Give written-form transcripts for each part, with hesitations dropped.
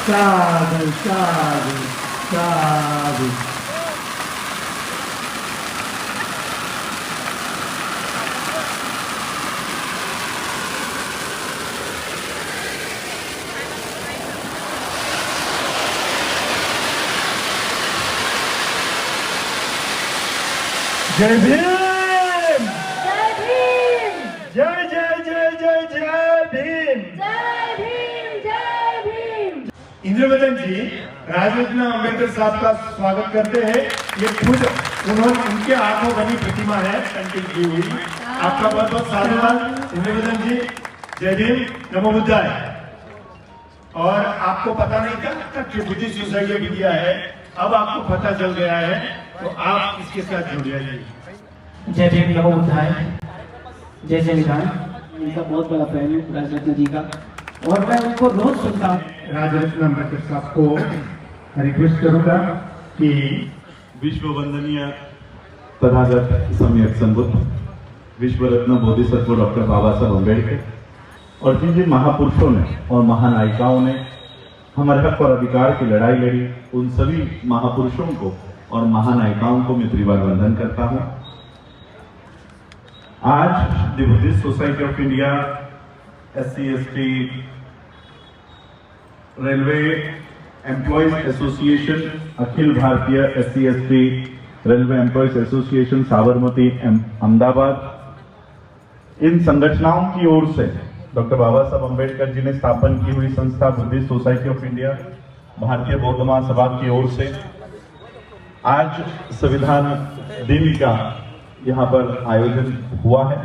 साधु साधु साधु। जय भीम, जय भीम, जय जय जय जय जय भीम। जय भीम, जय भीम। इंद्रवदन जी राजरत्न अम्बेडकर साहब का स्वागत करते हैं। ये खुद उन्होंने उनके हाथों बनी प्रतिमा है पेंटिंग की हुई। आपका बहुत बहुत साधुवाद इंद्रवदन जी। जय भीम, नमो बुद्धाय। और आपको पता नहीं था कि बुद्धिस्ट सोसाइटी ऑफ इंडिया है, अब आपको पता चल गया है, तो आप इसके साथ जुड़ जाइए। जय भीम, नमो बुद्धाय। जय संविधान। इनका बहुत बड़ा फैन हूँ राजरत्न जी का, और मैं उनको रोज सुनता हूँ। राजरत्न अम्बेडकर साहब को रिक्वेस्ट करूंगा कि विश्व वंदनीय तथागत सम्यक संबुद्ध विश्व रत्न बोधिसत्व डॉक्टर बाबा साहब अम्बेडकर और जिन जिन महापुरुषों ने और महानायिकाओं ने हमारे हक और अधिकार की लड़ाई लड़ी, उन सभी महापुरुषों को और महानायिकाओं को मैं त्रिवार वंदन करता हूं। आज the Buddhist Society of India, SC/ST, railway employees association, Akhil Bharatiya SC/ST railway employees association Sabarmati Ahmedabad, इन संगठनों की ओर से डॉक्टर बाबा साहब अम्बेडकर जी ने स्थापन की हुई संस्था बुद्धिस्ट सोसाइटी ऑफ इंडिया, भारतीय बौद्ध महासभा की ओर से आज संविधान दिन का यहाँ पर आयोजन हुआ है।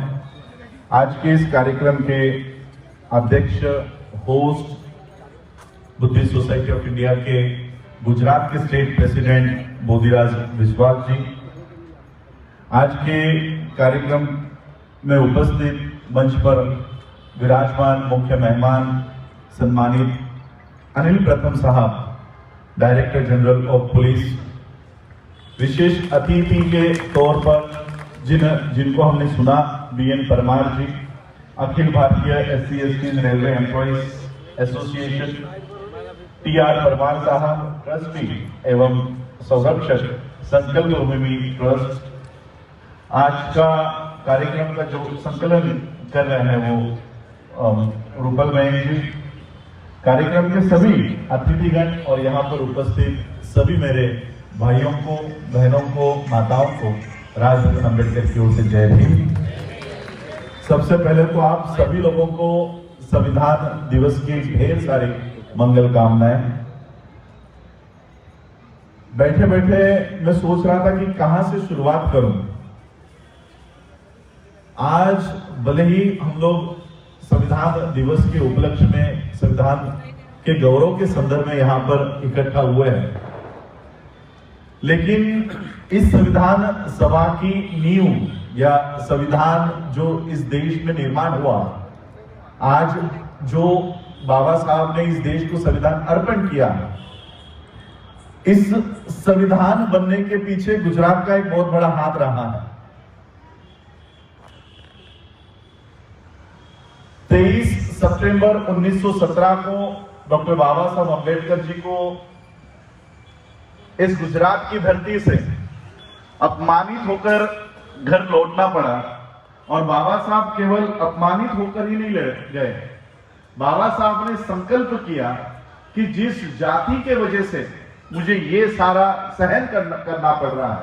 आज के इस कार्यक्रम के अध्यक्ष, host, Buddhist Society of India के गुजरात के स्टेट प्रेसिडेंट बोधिराज विश्वास जी, आज के कार्यक्रम में उपस्थित मंच पर विराजमान मुख्य मेहमान सम्मानित अनिल प्रथम साहब, डायरेक्टर जनरल ऑफ पुलिस, विशेष अतिथि के तौर पर जिनको हमने सुना, BN परमार जी, अखिल Bharatiya SC/ST railway employees association, TR Parmar साहब, ट्रस्टी एवं संरक्षक संकल्प भूमि ट्रस्ट, आज का कार्यक्रम का जो संकलन कर रहे हैं वो रूपल बहन जी, कार्यक्रम के सभी अतिथिगण और यहाँ पर उपस्थित सभी मेरे भाइयों को, बहनों को, माताओं को राजरत्न अम्बेडकर की ओर से जय भीम। सबसे पहले तो आप सभी लोगों को संविधान दिवस की ढेर सारी मंगल कामनाएं। बैठे बैठे मैं सोच रहा था कि कहां से शुरुआत करूं। आज भले ही हम लोग संविधान दिवस के उपलक्ष्य में संविधान के गौरव के संदर्भ में यहाँ पर इकट्ठा हुए हैं, लेकिन इस संविधान सभा की नींव या संविधान जो इस देश में निर्माण हुआ, आज जो बाबा साहब ने इस देश को संविधान अर्पण किया, इस संविधान बनने के पीछे गुजरात का एक बहुत बड़ा हाथ रहा है। 23 सितंबर 1917 को डॉक्टर बाबा साहब अम्बेडकर जी को इस गुजरात की धरती से अपमानित होकर घर लौटना पड़ा, और बाबा साहब केवल अपमानित होकर ही नहीं गए। बाबा साहब ने संकल्प किया कि जिस जाति के वजह से मुझे ये सारा सहन करना पड़ रहा है,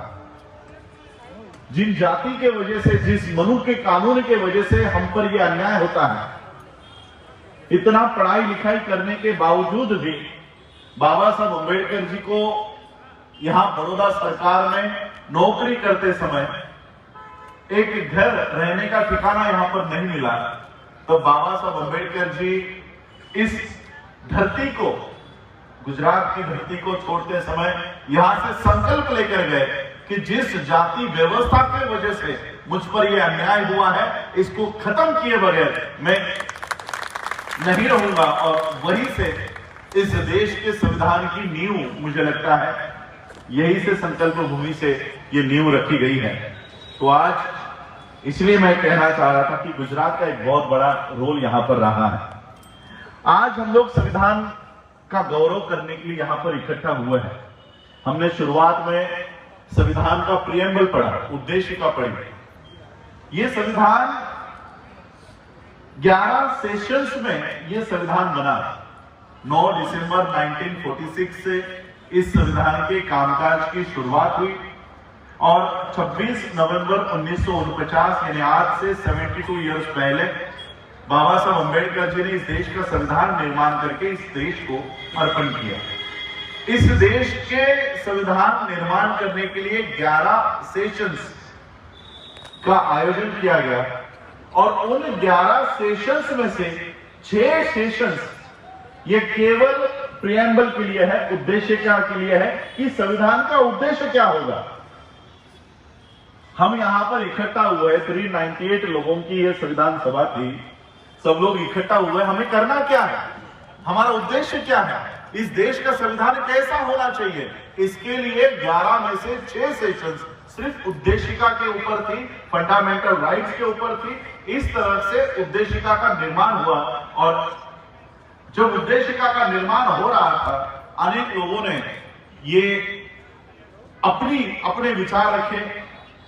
जिन जाति के वजह से, जिस मनु के कानून के वजह से हम पर यह अन्याय होता है, इतना पढ़ाई लिखाई करने के बावजूद भी बाबा साहब अम्बेडकर जी को यहां बड़ौदा सरकार में नौकरी करते समय एक घर रहने का ठिकाना यहां पर नहीं मिला। तो बाबा साहब अम्बेडकर जी इस धरती को, गुजरात की धरती को छोड़ते समय यहां से संकल्प लेकर गए कि जिस जाति व्यवस्था की वजह से मुझ पर यह अन्याय हुआ है, इसको खत्म किए बगैर मैं नहीं रहूंगा। और वहीं से इस देश के संविधान की नींव, मुझे लगता है यही से संकल्प भूमि से ये नींव रखी गई है। तो आज इसलिए मैं कहना चाह रहा था कि गुजरात का एक बहुत बड़ा रोल यहां पर रहा है। आज हम लोग संविधान का गौरव करने के लिए यहां पर इकट्ठा हुए हैं। हमने शुरुआत में संविधान का प्रियम्बल पढ़ा, उद्देशिका पढ़ी। ये संविधान 11 सेशंस में ये संविधान बना। 9 दिसंबर 1946 से इस संविधान के कामकाज की शुरुआत हुई और 26 नवंबर 1949 यानी आज से 72 इयर्स पहले बाबा साहब अम्बेडकर जी ने इस देश का संविधान निर्माण करके इस देश को अर्पण किया। इस देश के संविधान निर्माण करने के लिए 11 सेशंस का आयोजन किया गया और उन 11 सेशंस में से 6 सेशंस ये केवल प्रियम्बल के लिए है, उद्देशिका के लिए है कि संविधान का उद्देश्य क्या होगा। हम यहां पर इकट्ठा हुए 398 लोगों की यह संविधान सभा थी। सब लोग इकट्ठा हुए, हमें करना क्या है, हमारा उद्देश्य क्या है, इस देश का संविधान कैसा होना चाहिए। इसके लिए 11 में से 6 सेशंस सिर्फ उद्देशिका के ऊपर थी, फंडामेंटल राइट्स के ऊपर थी। इस तरह से उद्देशिका का निर्माण हुआ और जब उद्देशिका का निर्माण हो रहा था, अनेक लोगों ने ये अपने विचार रखे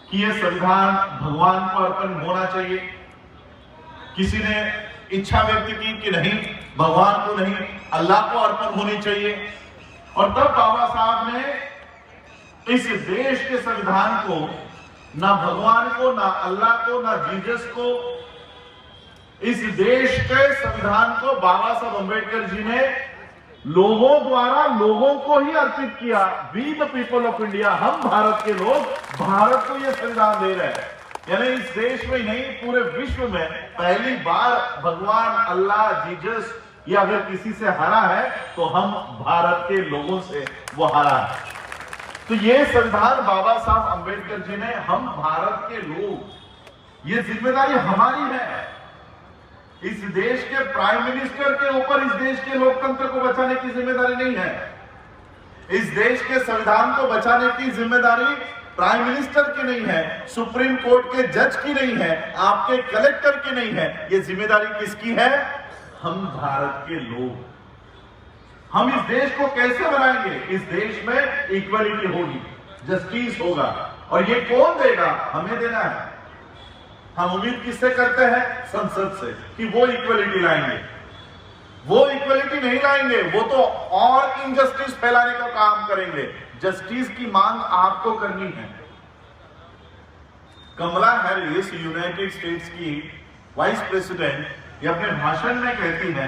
कि यह संविधान भगवान को अर्पण होना चाहिए। किसी ने इच्छा व्यक्त की कि नहीं, भगवान को नहीं, अल्लाह को अर्पण होनी चाहिए। और तब बाबा साहब ने इस देश के संविधान को ना भगवान को, ना अल्लाह को, ना जीसस को, इस देश के संविधान को बाबा साहब अम्बेडकर जी ने लोगों द्वारा लोगों को ही अर्पित किया। We the people of India, हम भारत के लोग भारत को यह संविधान दे रहे हैं। यानी इस देश में नहीं, पूरे विश्व में पहली बार भगवान, अल्लाह, जीसस ये अगर किसी से हरा है तो हम भारत के लोगों से वो हरा है। तो ये संविधान बाबा साहब अम्बेडकर जी ने, हम भारत के लोग, ये जिम्मेदारी हमारी है। इस देश के प्राइम मिनिस्टर के ऊपर इस देश के लोकतंत्र को बचाने की जिम्मेदारी नहीं है। इस देश के संविधान को बचाने की जिम्मेदारी प्राइम मिनिस्टर की नहीं है, सुप्रीम कोर्ट के जज की नहीं है, आपके कलेक्टर की नहीं है। ये जिम्मेदारी किसकी है? हम भारत के लोग। हम इस देश को कैसे बनाएंगे? इस देश में इक्वलिटी होगी, जस्टिस होगा, और ये कौन देगा? हमें देना है। हम उम्मीद किससे करते हैं? संसद से, कि वो इक्वलिटी लाएंगे। वो इक्वलिटी नहीं लाएंगे, वो तो और इनजस्टिस फैलाने का काम करेंगे। जस्टिस की मांग आपको करनी है। कमला हैरिस, यूनाइटेड स्टेट्स की वाइस प्रेसिडेंट, ये अपने भाषण में कहती है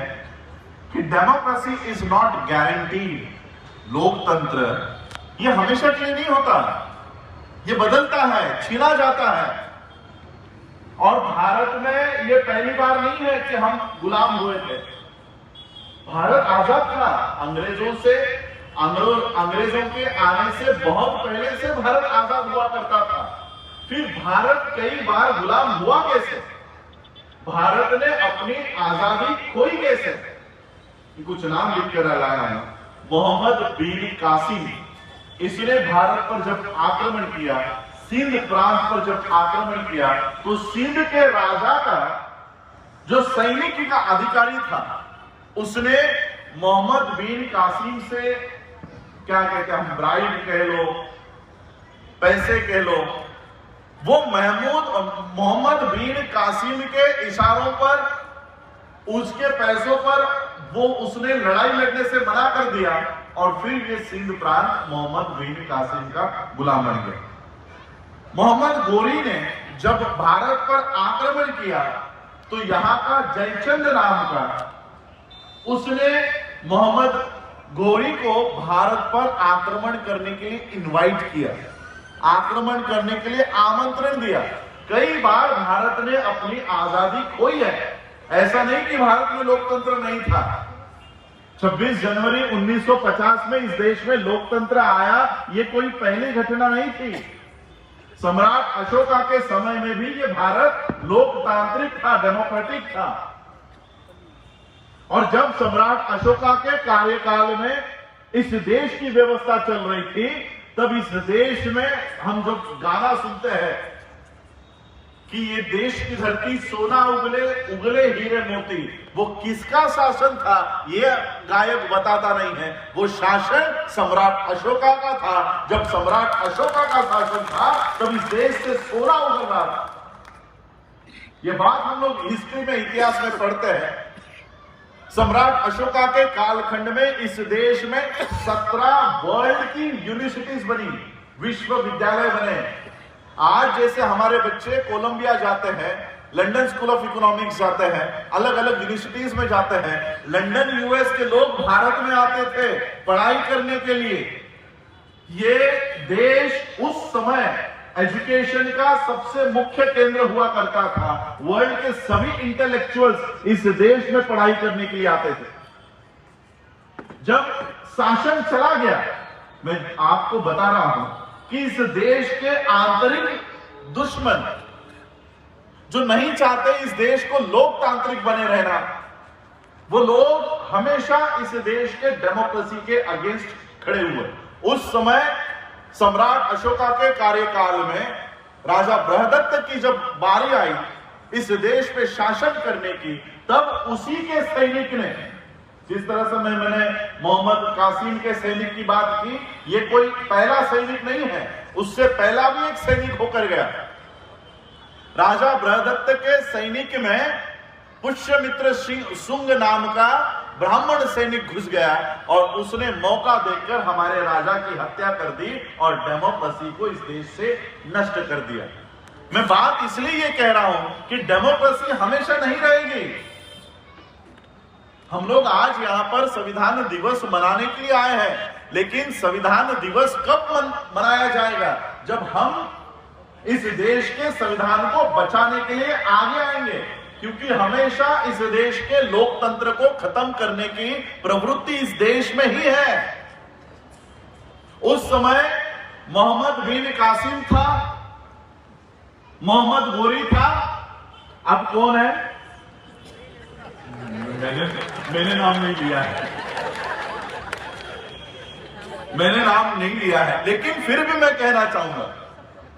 कि डेमोक्रेसी इज नॉट गारंटीड। लोकतंत्र ये हमेशा के लिए नहीं होता, ये बदलता है, छीना जाता है। और भारत में ये पहली बार नहीं है कि हम गुलाम हुए थे। भारत आजाद था अंग्रेजों से, अंग्रेजों के आने से बहुत पहले से भारत आजाद हुआ करता था। फिर भारत कई बार गुलाम हुआ कैसे? भारत ने अपनी आजादी खोई कैसे? कुछ नाम लिख कर लाया है। मोहम्मद बिन कासिम, इसने भारत पर जब आक्रमण किया, सिंध प्रांत पर जब आक्रमण किया, तो सिंध के राजा का जो सैनिक का अधिकारी था, उसने मोहम्मद बिन कासिम से, क्या कहते हैं हम, ब्राइब कह लो, पैसे कह लो, वो मोहम्मद बिन कासिम के इशारों पर, उसके पैसों पर वो उसने लड़ाई लड़ने से मना कर दिया और फिर ये सिंध प्रांत मोहम्मद बिन कासिम का गुलाम बन गया। मोहम्मद गोरी ने जब भारत पर आक्रमण किया तो यहां का जयचंद नाम का, उसने मोहम्मद गोरी को भारत पर आक्रमण करने के लिए इनवाइट किया, आक्रमण करने के लिए आमंत्रण दिया। कई बार भारत ने अपनी आजादी खोई है, ऐसा नहीं कि भारत में लोकतंत्र नहीं था। 26 जनवरी 1950 में इस देश में लोकतंत्र आया, ये कोई पहली घटना नहीं थी। सम्राट अशोका के समय में भी ये भारत लोकतांत्रिक था, डेमोक्रेटिक था। और जब सम्राट अशोका के कार्यकाल में इस देश की व्यवस्था चल रही थी, तब इस देश में हम जो गाना सुनते हैं कि ये देश की धरती सोना उगले उगले हीरे मोती, वो किसका शासन था ये गायक बताता नहीं है। वो शासन सम्राट अशोका का था। जब सम्राट अशोका का शासन था तब इस देश से सोना उगल रहा था। ये बात हम लोग हिस्ट्री में, इतिहास में पढ़ते हैं। सम्राट अशोका के कालखंड में इस देश में 17 वर्ल्ड की यूनिवर्सिटीज बनी, विश्वविद्यालय बने। आज जैसे हमारे बच्चे कोलंबिया जाते हैं, लंदन स्कूल ऑफ इकोनॉमिक्स जाते हैं, अलग अलग यूनिवर्सिटीज में जाते हैं, लंदन यूएस के लोग भारत में आते थे पढ़ाई करने के लिए। ये देश उस समय एजुकेशन का सबसे मुख्य केंद्र हुआ करता था। वर्ल्ड के सभी इंटेलेक्चुअल्स इस देश में पढ़ाई करने के लिए आते थे। जब शासन चला गया, मैं आपको बता रहा हूं कि इस देश के आंतरिक दुश्मन जो नहीं चाहते इस देश को लोकतांत्रिक बने रहना, वो लोग हमेशा इस देश के डेमोक्रेसी के अगेंस्ट खड़े हुए। उस समय सम्राट अशोका के कार्यकाल में राजा बृहदत्त की जब बारी आई इस देश पे शासन करने की, तब उसी के सैनिक ने, जिस तरह से मैंने मोहम्मद कासिम के सैनिक की बात की, ये कोई पहला सैनिक नहीं है, उससे पहला भी एक सैनिक होकर गया। राजा बृहदत्त के सैनिक में पुष्यमित्र शुंग नाम का ब्राह्मण सैनिक घुस गया और उसने मौका देखकर हमारे राजा की हत्या कर दी और डेमोक्रेसी को इस देश से नष्ट कर दिया। मैं बात इसलिए ये कह रहा हूं कि डेमोक्रेसी हमेशा नहीं रहेगी। हम लोग आज यहाँ पर संविधान दिवस मनाने के लिए आए हैं, लेकिन संविधान दिवस कब मनाया जाएगा? जब हम इस देश के संविधान को बचाने के लिए आगे आएंगे, क्योंकि हमेशा इस देश के लोकतंत्र को खत्म करने की प्रवृत्ति इस देश में ही है। उस समय मोहम्मद बिन कासिम था, मोहम्मद गोरी था, अब कौन है? मैंने नाम नहीं लिया है, मैंने नाम नहीं लिया है, लेकिन फिर भी मैं कहना चाहूंगा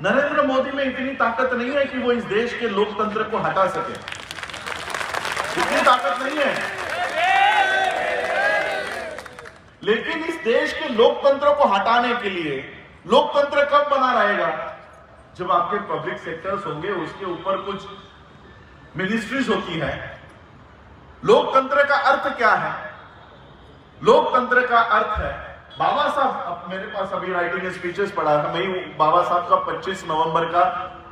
नरेंद्र मोदी में इतनी ताकत नहीं है कि वो इस देश के लोकतंत्र को हटा सके। इतनी ताकत नहीं है। लेकिन इस देश के लोकतंत्र को हटाने के लिए, लोकतंत्र कब बना रहेगा? जब आपके पब्लिक सेक्टर्स होंगे, उसके ऊपर कुछ मिनिस्ट्रीज होती है। लोकतंत्र का अर्थ क्या है? लोकतंत्र का अर्थ है, बाबा साहब, मेरे पास अभी राइटिंग स्पीचेस पढ़ा था, मैं बाबा साहब का 25 नवंबर का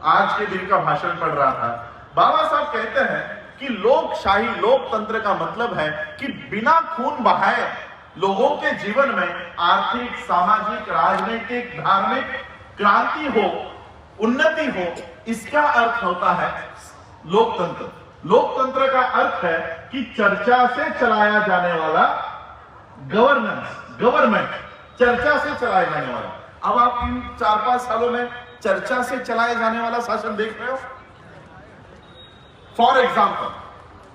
आज के दिन का भाषण पढ़ रहा था। बाबा साहब कहते हैं कि लोकशाही, लोकतंत्र का मतलब है कि बिना खून बहाए लोगों के जीवन में आर्थिक, सामाजिक, राजनीतिक, धार्मिक क्रांति हो, उन्नति हो, इसका अर्थ होता है लोकतंत्र। लोकतंत्र का अर्थ है कि चर्चा से चलाया जाने वाला गवर्नेंस, गवर्नमेंट, चर्चा से चलाया जाने वाला। अब आप इन 4-5 सालों में चर्चा से चलाए जाने वाला शासन देख रहे हो। फॉर एग्जाम्पल,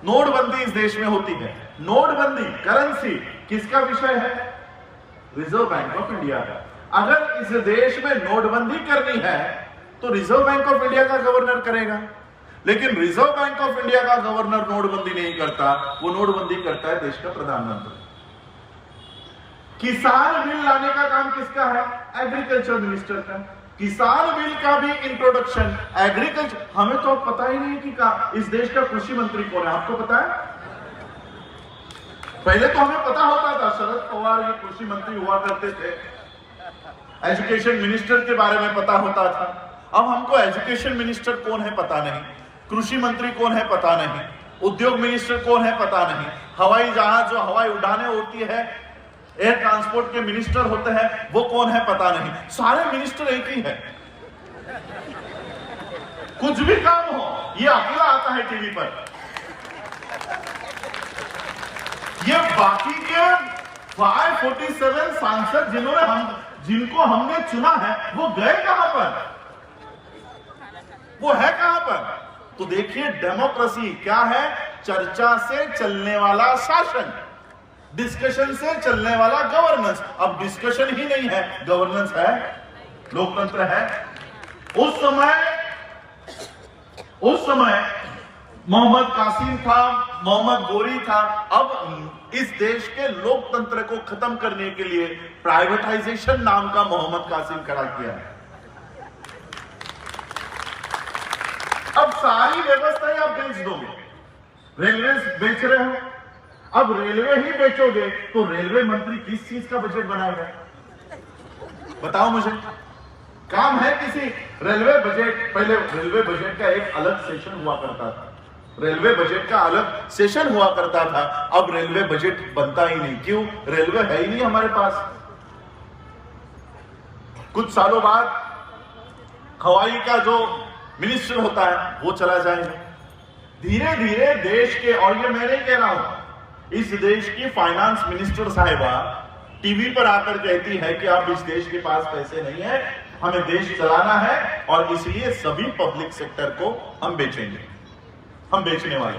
नोटबंदी इस देश में होती है। नोटबंदी, करेंसी किसका विषय है? रिजर्व बैंक ऑफ इंडिया का। अगर इस देश में नोटबंदी करनी है तो रिजर्व बैंक ऑफ इंडिया का गवर्नर करेगा, लेकिन रिजर्व बैंक ऑफ इंडिया का गवर्नर नोटबंदी नहीं करता, वो नोटबंदी करता है देश का प्रधानमंत्री। किसान बिल लाने का काम किसका है? एग्रीकल्चर मिनिस्टर का। किसान बिल का भी इंट्रोडक्शन एग्रीकल्चर, हमें तो पता ही नहीं कि इस देश का कृषि मंत्री कौन है, आपको पता है? पहले तो हमें पता होता था, शरद पवार ये कृषि मंत्री हुआ करते थे, एजुकेशन मिनिस्टर के बारे में पता होता था। अब हमको एजुकेशन मिनिस्टर कौन है पता नहीं, कृषि मंत्री कौन है पता नहीं, उद्योग मिनिस्टर कौन है पता नहीं, हवाई जहाज जो हवाई उड़ाने होती है, एयर ट्रांसपोर्ट के मिनिस्टर होते हैं, वो कौन है पता नहीं। सारे मिनिस्टर एक ही है। कुछ भी काम हो, ये अकेला आता है टीवी पर। ये बाकी के 547 सांसद जिनको हमने चुना है, वो गए कहां पर? वो है कहां पर? तो देखिए, डेमोक्रेसी क्या है? चर्चा से चलने वाला शासन, डिस्कशन से चलने वाला गवर्नेंस। अब डिस्कशन ही नहीं है, गवर्नेंस है, लोकतंत्र है। उस समय उस समय मोहम्मद कासिम था, मोहम्मद गोरी था। अब इस देश के लोकतंत्र को खत्म करने के लिए प्राइवेटाइजेशन नाम का मोहम्मद कासिम खड़ा किया है। अब सारी व्यवस्था ही आप बेच दोगे। रेलवे बेच रहे हो, अब रेलवे ही बेचोगे तो रेलवे मंत्री किस चीज का बजट बनाएगा? बताओ मुझे। काम है किसी रेलवे बजट? पहले रेलवे बजट का एक अलग सेशन हुआ करता था, रेलवे बजट का अलग सेशन हुआ करता था। अब रेलवे बजट बनता ही नहीं। क्यों? रेलवे है ही नहीं हमारे पास। कुछ सालों बाद हवाई का जो मिनिस्टर होता है वो चला जाएगा। धीरे धीरे देश के, और ये मैं नहीं कह रहा हूं, इस देश की फाइनेंस मिनिस्टर साहिबा टीवी पर आकर कहती है कि अब इस देश के पास पैसे नहीं है, हमें देश चलाना है और इसलिए सभी पब्लिक सेक्टर को हम बेचेंगे, हम बेचने वाले।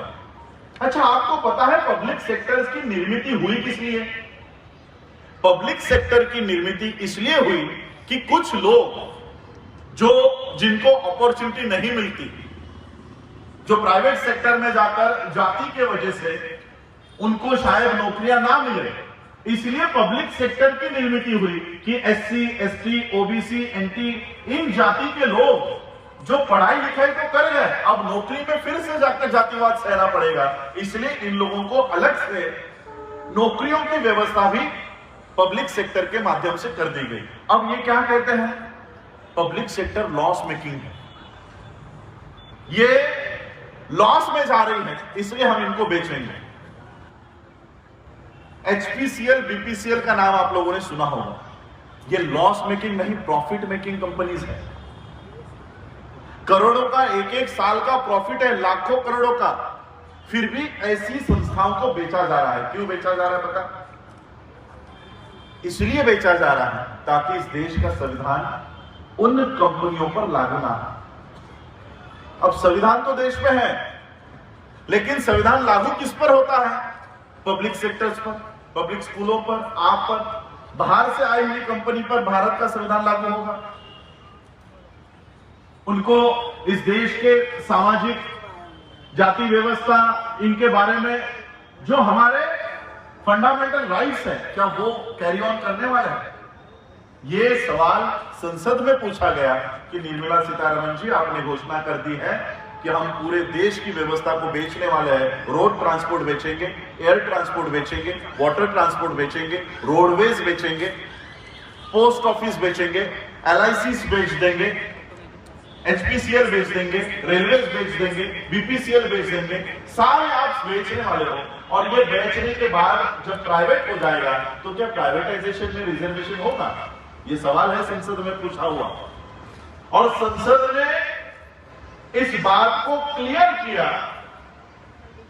अच्छा, आपको पता है पब्लिक सेक्टर की निर्मित हुई किस लिए? पब्लिक सेक्टर की निर्मित इसलिए हुई कि कुछ लोग जिनको अपॉर्चुनिटी नहीं मिलती, जो प्राइवेट सेक्टर में जाकर जाति के वजह से उनको शायद नौकरियां ना मिले, इसलिए पब्लिक सेक्टर की निर्मित हुई कि एससी, एसटी, ओबीसी, एनटी, इन जाति के लोग जो पढ़ाई लिखाई तो कर गए, अब नौकरी में फिर से जाकर जातिवाद सहना पड़ेगा, इसलिए इन लोगों को अलग से नौकरियों की व्यवस्था भी पब्लिक सेक्टर के माध्यम से कर दी गई। अब ये क्या कहते हैं? पब्लिक सेक्टर लॉस मेकिंग है, ये लॉस में जा रही है, इसलिए हम इनको बेचेंगे। एचपीसीएल, बीपीसीएल का नाम आप लोगों ने सुना होगा। ये लॉस मेकिंग नहीं, प्रॉफिट मेकिंग कंपनीज है। करोड़ों का एक एक साल का प्रॉफिट है, लाखों करोड़ों का, फिर भी ऐसी संस्थाओं को बेचा जा रहा है। क्यों बेचा जा रहा है पता? इसलिए बेचा जा रहा है ताकि इस देश का संविधान उन कंपनियों पर लागू ना हो। अब संविधान तो देश में है, लेकिन संविधान लागू किस पर होता है? पब्लिक सेक्टर्स पर, पब्लिक स्कूलों पर, आप पर। बाहर से आई हुई कंपनी पर भारत का संविधान लागू होगा? उनको इस देश के सामाजिक जाति व्यवस्था, इनके बारे में जो हमारे फंडामेंटल राइट्स है, क्या वो कैरी ऑन करने वाले हैं? ये सवाल संसद में पूछा गया कि निर्मला सीतारमण जी, आपने घोषणा कर दी है कि हम पूरे देश की व्यवस्था को बेचने वाले हैं। रोड ट्रांसपोर्ट बेचेंगे, एयर ट्रांसपोर्ट बेचेंगे, वाटर ट्रांसपोर्ट बेचेंगे, रोडवेज बेचेंगे, पोस्ट ऑफिस बेचेंगे, एलआईसी बेच देंगे, एचपीसीएल बेच देंगे, रेलवेज बेच देंगे, बीपीसीएल बेच देंगे, सारे आप बेचने वाले हो। और ये बेचने के बाद जब प्राइवेट हो जाएगा तो क्या प्राइवेटाइजेशन में रिजर्वेशन होगा? ये सवाल है संसद में पूछा हुआ, और संसद ने इस बात को क्लियर किया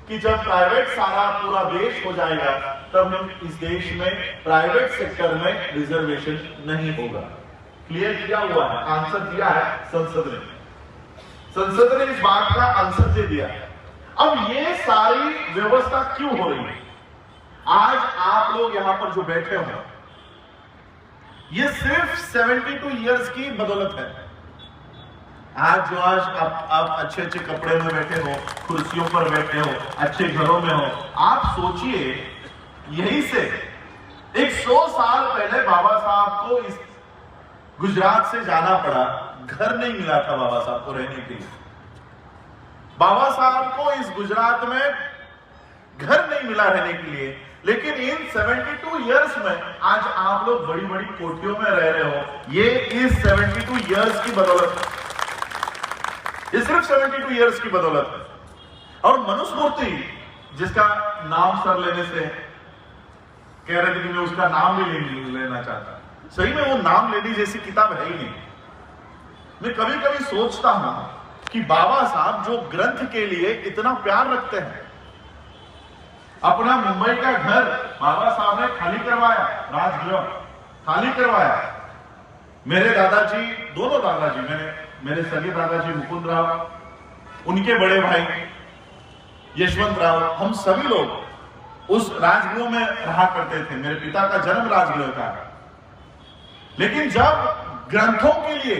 कि जब प्राइवेट सारा पूरा देश हो जाएगा तब हम इस देश में प्राइवेट सेक्टर में रिजर्वेशन नहीं होगा। क्लियर किया हुआ है, आंसर दिया है संसद ने। संसद ने इस बात का आंसर दे दिया। अब ये सारी व्यवस्था क्यों हो रही है? आज आप लोग यहां पर जो बैठे हो, ये सिर्फ 72 इयर्स की बदौलत है। आज जो आप अच्छे अच्छे कपड़े में बैठे हो, कुर्सियों पर बैठे हो, अच्छे घरों में हो, आप सोचिए यही से 100 साल पहले बाबा साहब को इस गुजरात से जाना पड़ा, घर नहीं मिला था बाबा साहब को रहने के लिए। बाबा साहब को इस गुजरात में घर नहीं मिला रहने के लिए, लेकिन इन 72 इयर्स में आज आप लोग बड़ी बड़ी कोठियों में रह रहे हो। ये इस 72 इयर्स की बदौलत है, ये सिर्फ 72 इयर्स की बदौलत है। और मनुस्मृति, जिसका नाम सर लेने से कह रहे थे कि मैं उसका नाम भी नहीं लेना चाहता, सही में वो नाम लेने जैसी किताब है ही नहीं। मैं कभी कभी सोचता हूं कि बाबा साहब जो ग्रंथ के लिए इतना प्यार रखते हैं, अपना मुंबई का घर बाबा साहब ने खाली करवाया, राजगृह खाली करवाया। मेरे दादाजी, दोनों दादाजी, मेरे सगे दादाजी मुकुंद राव, उनके बड़े भाई यशवंत राव, हम सभी लोग उस राजगृह में रहा करते थे। मेरे पिता का जन्म राजगृह था। लेकिन जब ग्रंथों के लिए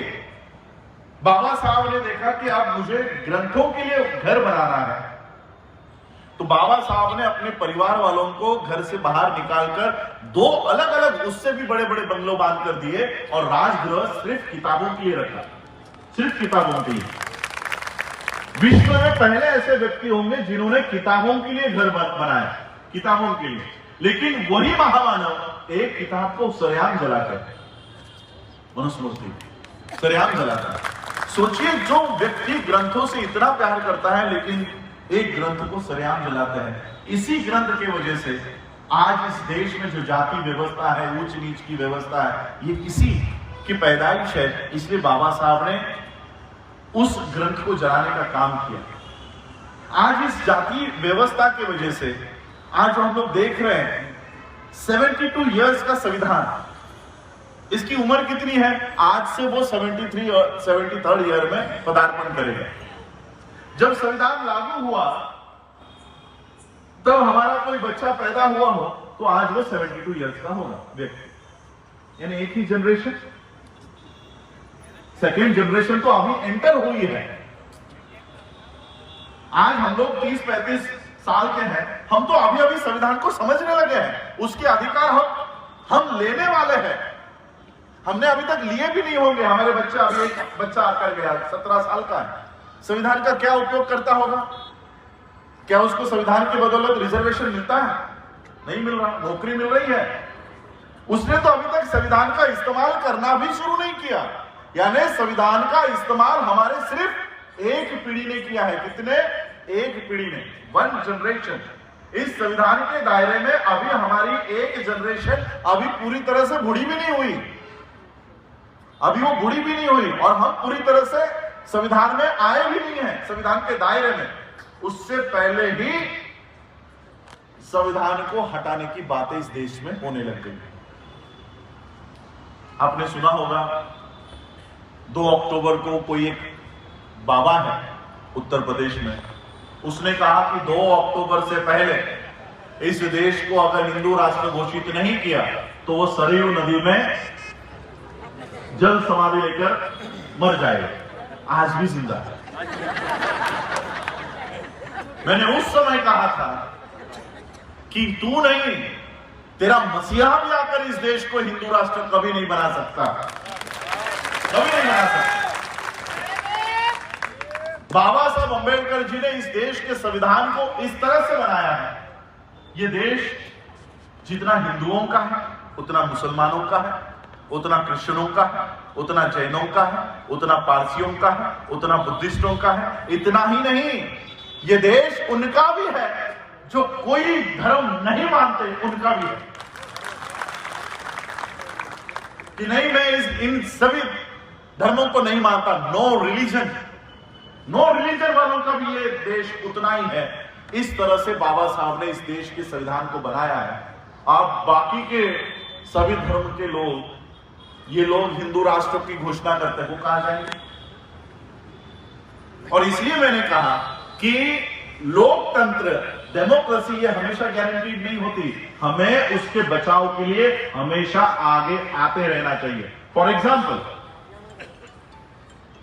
बाबा साहब ने देखा कि अब मुझे ग्रंथों के लिए घर बनाना है, तो बाबा साहब ने अपने परिवार वालों को घर से बाहर निकालकर 2 अलग अलग उससे भी बड़े बड़े बंगलों बांध कर दिए और राजगृह सिर्फ किताबों के लिए रखा, सिर्फ किताबों के लिए। विश्व में पहले ऐसे व्यक्ति होंगे जिन्होंने किताबों के लिए घर बनाया, किताबों के लिए। लेकिन वही महामानव एक किताब को सरेआम जलाकर, मनुस्मृति सरेआम जलाकर। सोचिए, जो व्यक्ति ग्रंथों से इतना प्यार करता है लेकिन एक ग्रंथ को सरेआम जलाते हैं। इसी ग्रंथ की वजह से आज इस देश में जो जाति व्यवस्था है, ऊंच नीच की व्यवस्था है, ये इसी की पैदाइश है। इसलिए बाबा साहब ने उस ग्रंथ को जलाने का काम किया। आज इस जाति व्यवस्था की वजह से आज जो हम लोग देख रहे हैं 72 इयर्स का संविधान, इसकी उम्र कितनी है? आज से वो 73 और 73rd ईयर में पदार्पण करेगा। जब संविधान लागू हुआ तब हमारा कोई बच्चा पैदा हुआ हो तो आज वो 72 इयर्स का होगा व्यक्ति, यानी एक ही जनरेशन। सेकेंड जनरेशन तो अभी एंटर हुई है। आज हम लोग 30-35 साल के हैं, हम तो अभी अभी संविधान को समझने लगे हैं। उसके अधिकार हम लेने वाले हैं। हमने अभी तक लिए भी नहीं होंगे। हमारे बच्चा, अभी एक बच्चा आकर गया 17 साल का है, संविधान का क्या उपयोग करता होगा? क्या उसको संविधान की बदौलत रिजर्वेशन मिलता है? नहीं मिल रहा। नौकरी मिल रही है? उसने तो अभी तक संविधान का इस्तेमाल करना भी शुरू नहीं किया। यानी संविधान का इस्तेमाल हमारे सिर्फ एक पीढ़ी ने किया है। कितने? एक पीढ़ी ने, 1 जनरेशन। इस संविधान के दायरे में अभी हमारी एक जनरेशन अभी पूरी तरह से बूढ़ी भी नहीं हुई, अभी वो बूढ़ी भी नहीं हुई, और हम पूरी तरह से संविधान में आए भी नहीं है, संविधान के दायरे में। उससे पहले ही संविधान को हटाने की बातें इस देश में होने लग गई। आपने सुना होगा 2 अक्टूबर को कोई एक बाबा है उत्तर प्रदेश में, उसने कहा कि 2 अक्टूबर से पहले इस देश को अगर हिंदू राष्ट्र घोषित नहीं किया तो वो सरयू नदी में जल समाधि लेकर मर जाएगा। आज भी जिंदा है। मैंने उस समय कहा था कि तू नहीं, तेरा मसीहा भी आकर इस देश को हिंदू राष्ट्र कभी नहीं बना सकता, कभी नहीं बना सकता। बाबा साहब अंबेडकर जी ने इस देश के संविधान को इस तरह से बनाया है। ये देश जितना हिंदुओं का है उतना मुसलमानों का है, उतना क्रिश्चियनों का है, उतना जैनों का है, उतना पारसियों का है, उतना बुद्धिस्टों का है। इतना ही नहीं, ये देश उनका भी है जो कोई धर्म नहीं मानते, उनका भी है कि नहीं, मैं इन सभी धर्मों को नहीं मानता। नो रिलीजन वालों का भी ये देश उतना ही है। इस तरह से बाबा साहब ने इस देश के संविधान को बनाया है। आप बाकी के सभी धर्म के लोग, ये लोग हिंदू राष्ट्र की घोषणा करते हैं, वो कहां जाएंगे? और इसलिए मैंने कहा कि लोकतंत्र, डेमोक्रेसी, ये हमेशा गारंटीड नहीं होती। हमें उसके बचाव के लिए हमेशा आगे आते रहना चाहिए। फॉर एग्जाम्पल,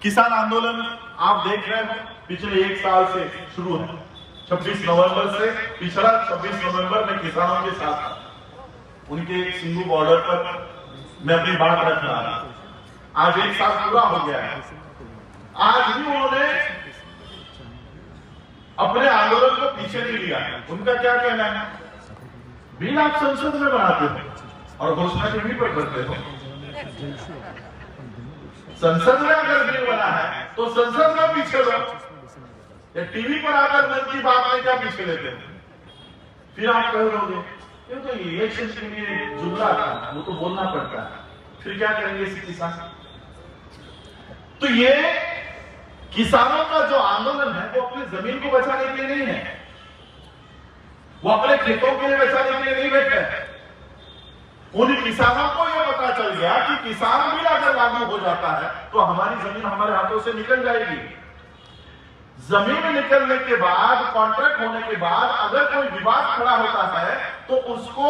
किसान आंदोलन आप देख रहे हैं पिछले 1 साल से शुरू है। 26 नवंबर से, पिछला 26 नवंबर में किसानों के साथ उनके सिंधु बॉर्डर पर मैं अपनी बात रख रहा था। आज 1 साल पूरा हो गया है। आज भी उन्होंने अपने आंदोलन को पीछे नहीं लिया। उनका क्या कहना है? बिल आप संसद में बनाते हो और घोषणा टीवी पर करते हो। संसद में अगर बिल बना है तो संसद में पीछे लो, या टीवी पर आकर मन की बात में क्या पीछे लेते हैं? फिर आप कह लोगे ये तो इलेक्शन के लिए जुमला था, वो तो बोलना पड़ता है। फिर क्या करेंगे इस किसान? तो ये किसानों का जो आंदोलन है वो अपनी जमीन को बचाने के लिए नहीं है, वो अपने खेतों के लिए बचाने के लिए नहीं बैठे हैं। उन किसानों को यह पता चल गया कि किसान बिल अगर लागू हो जाता है तो हमारी जमीन हमारे हाथों से निकल जाएगी। जमीन निकलने के बाद, कॉन्ट्रैक्ट होने के बाद अगर कोई विवाद खड़ा होता है तो उसको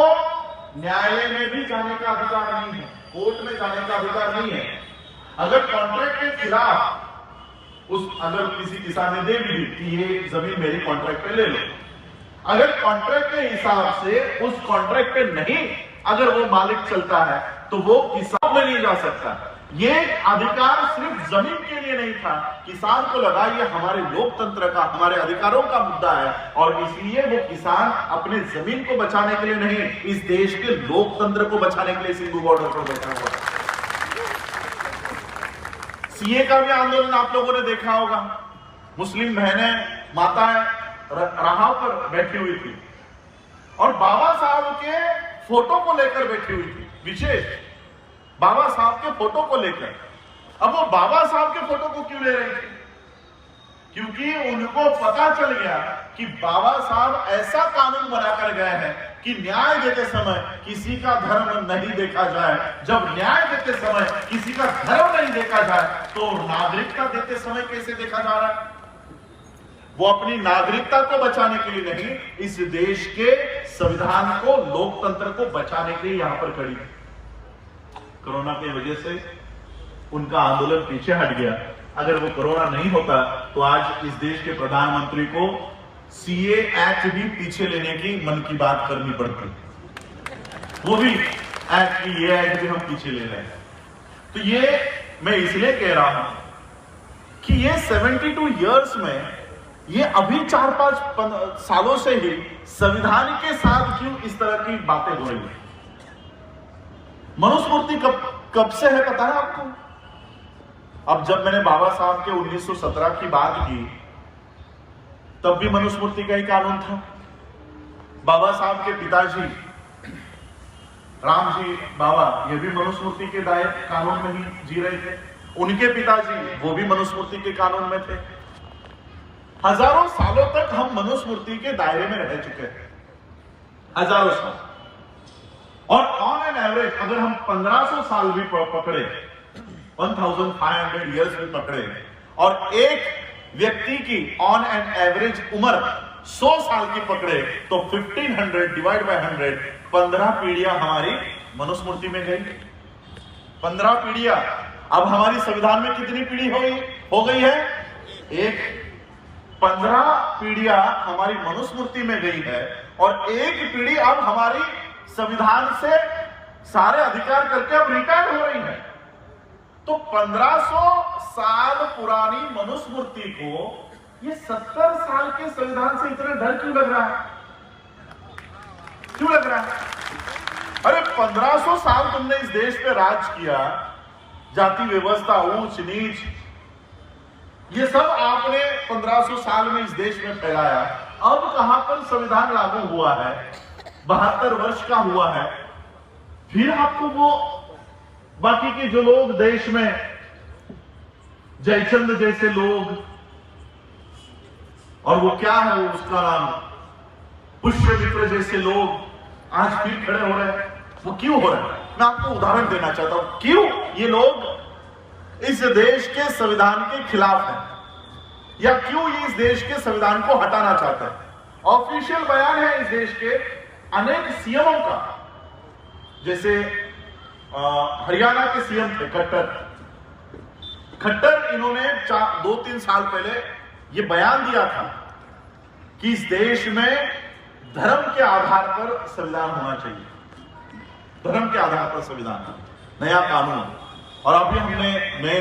न्यायालय में भी जाने का अधिकार नहीं है, कोर्ट में जाने का अधिकार नहीं है। अगर कॉन्ट्रैक्ट के खिलाफ अगर किसी किसान ने दे भी दी कि ये जमीन मेरी कॉन्ट्रैक्ट पे ले लो, अगर कॉन्ट्रैक्ट के हिसाब से उस कॉन्ट्रैक्ट पे नहीं अगर वो मालिक चलता है तो वो किसान में नहीं जा सकता। ये अधिकार सिर्फ जमीन के लिए नहीं था, किसान को लगा ये हमारे लोकतंत्र का, हमारे अधिकारों का मुद्दा है, और इसलिए वो किसान अपने जमीन को बचाने के लिए नहीं, इस देश के लोकतंत्र को बचाने के लिए सिंधु बॉर्डर पर बैठा हुआ। सीए का भी आंदोलन आप लोगों ने देखा होगा, मुस्लिम बहनें माताएं राह पर बैठी हुई थी और बाबा साहब के फोटो को लेकर बैठी हुई थी, विशेष बाबा साहब के फोटो को लेकर। अब वो बाबा साहब के फोटो को क्यों ले रही थी? क्योंकि उनको पता चल गया कि बाबा साहब ऐसा कानून बनाकर गए हैं कि न्याय देते समय किसी का धर्म नहीं देखा जाए। जब न्याय देते समय किसी का धर्म नहीं देखा जाए तो नागरिकता देते समय कैसे देखा जा रहा है? वो अपनी नागरिकता को बचाने के लिए नहीं, इस देश के संविधान को, लोकतंत्र को बचाने के लिए यहां पर खड़ी है। कोरोना की वजह से उनका आंदोलन पीछे हट गया। अगर वो कोरोना नहीं होता तो आज इस देश के प्रधानमंत्री को सीए एक्ट भी पीछे लेने की मन की बात करनी पड़ती, वो भी एक्ट की, ये एक्ट भी हम पीछे ले रहे हैं। तो ये मैं इसलिए कह रहा हूं कि ये 72 इयर्स में ये अभी 4-5 सालों से ही संविधान के साथ क्यों इस तरह की बातें हो रही है? मनुस्मृति कब से है पता है आपको? अब जब मैंने बाबा साहब के 1917 की बात की तब भी मनुस्मृति का ही कानून था। बाबा साहब के पिताजी राम जी बाबा, ये भी मनुस्मृति के दायरे कानून में ही जी रहे थे। उनके पिताजी वो भी मनुस्मृति के कानून में थे। हजारों सालों तक हम मनुस्मृति के दायरे में रह चुके हैं, हजारों साल। और ऑन एन एवरेज अगर हम 1500 साल भी पकड़े, 1500 इयर्स भी पकड़े, और एक व्यक्ति की ऑन एन एवरेज उम्र 100 साल की पकड़े तो 1500 डिवाइड बाय 100, 15 पीढ़ियां हमारी मनुस्मृति में गई। 15 पीढ़ियां। अब हमारी संविधान में कितनी पीढ़ी हो गई है? एक। 15 पीढ़ियां हमारी मनुस्मृति में गई है और एक पीढ़ी अब हमारी संविधान से सारे अधिकार करके अब रिटायर हो रही है। तो 1500 साल पुरानी मनुस्मृति को ये 70 साल के संविधान से इतना डर क्यों लग रहा है? क्यों लग रहा है? अरे 1500 साल तुमने इस देश पे राज किया, जाति व्यवस्था, ऊंच नीच, ये सब आपने 1500 साल में इस देश में फैलाया। अब कहां पर संविधान लागू हुआ है? 72 वर्ष का हुआ है। फिर आपको वो बाकी के जो लोग देश में, जयचंद जैसे लोग, और वो क्या है उसका नाम, पुष्यमित्र जैसे लोग आज फिर खड़े हो रहे हैं। वो क्यों हो रहे हैं? मैं आपको उदाहरण देना चाहता हूं क्यों ये लोग इस देश के संविधान के खिलाफ हैं, या क्यों ये इस देश के संविधान को हटाना चाहते हैं। ऑफिशियल बयान है इस देश के अनेक सीएमओं का, जैसे हरियाणा के सीएम थे खट्टर, इन्होंने 2-3 साल पहले ये बयान दिया था कि इस देश में धर्म के आधार पर संविधान होना चाहिए। धर्म के आधार पर संविधान, नया कानून। और अभी हमने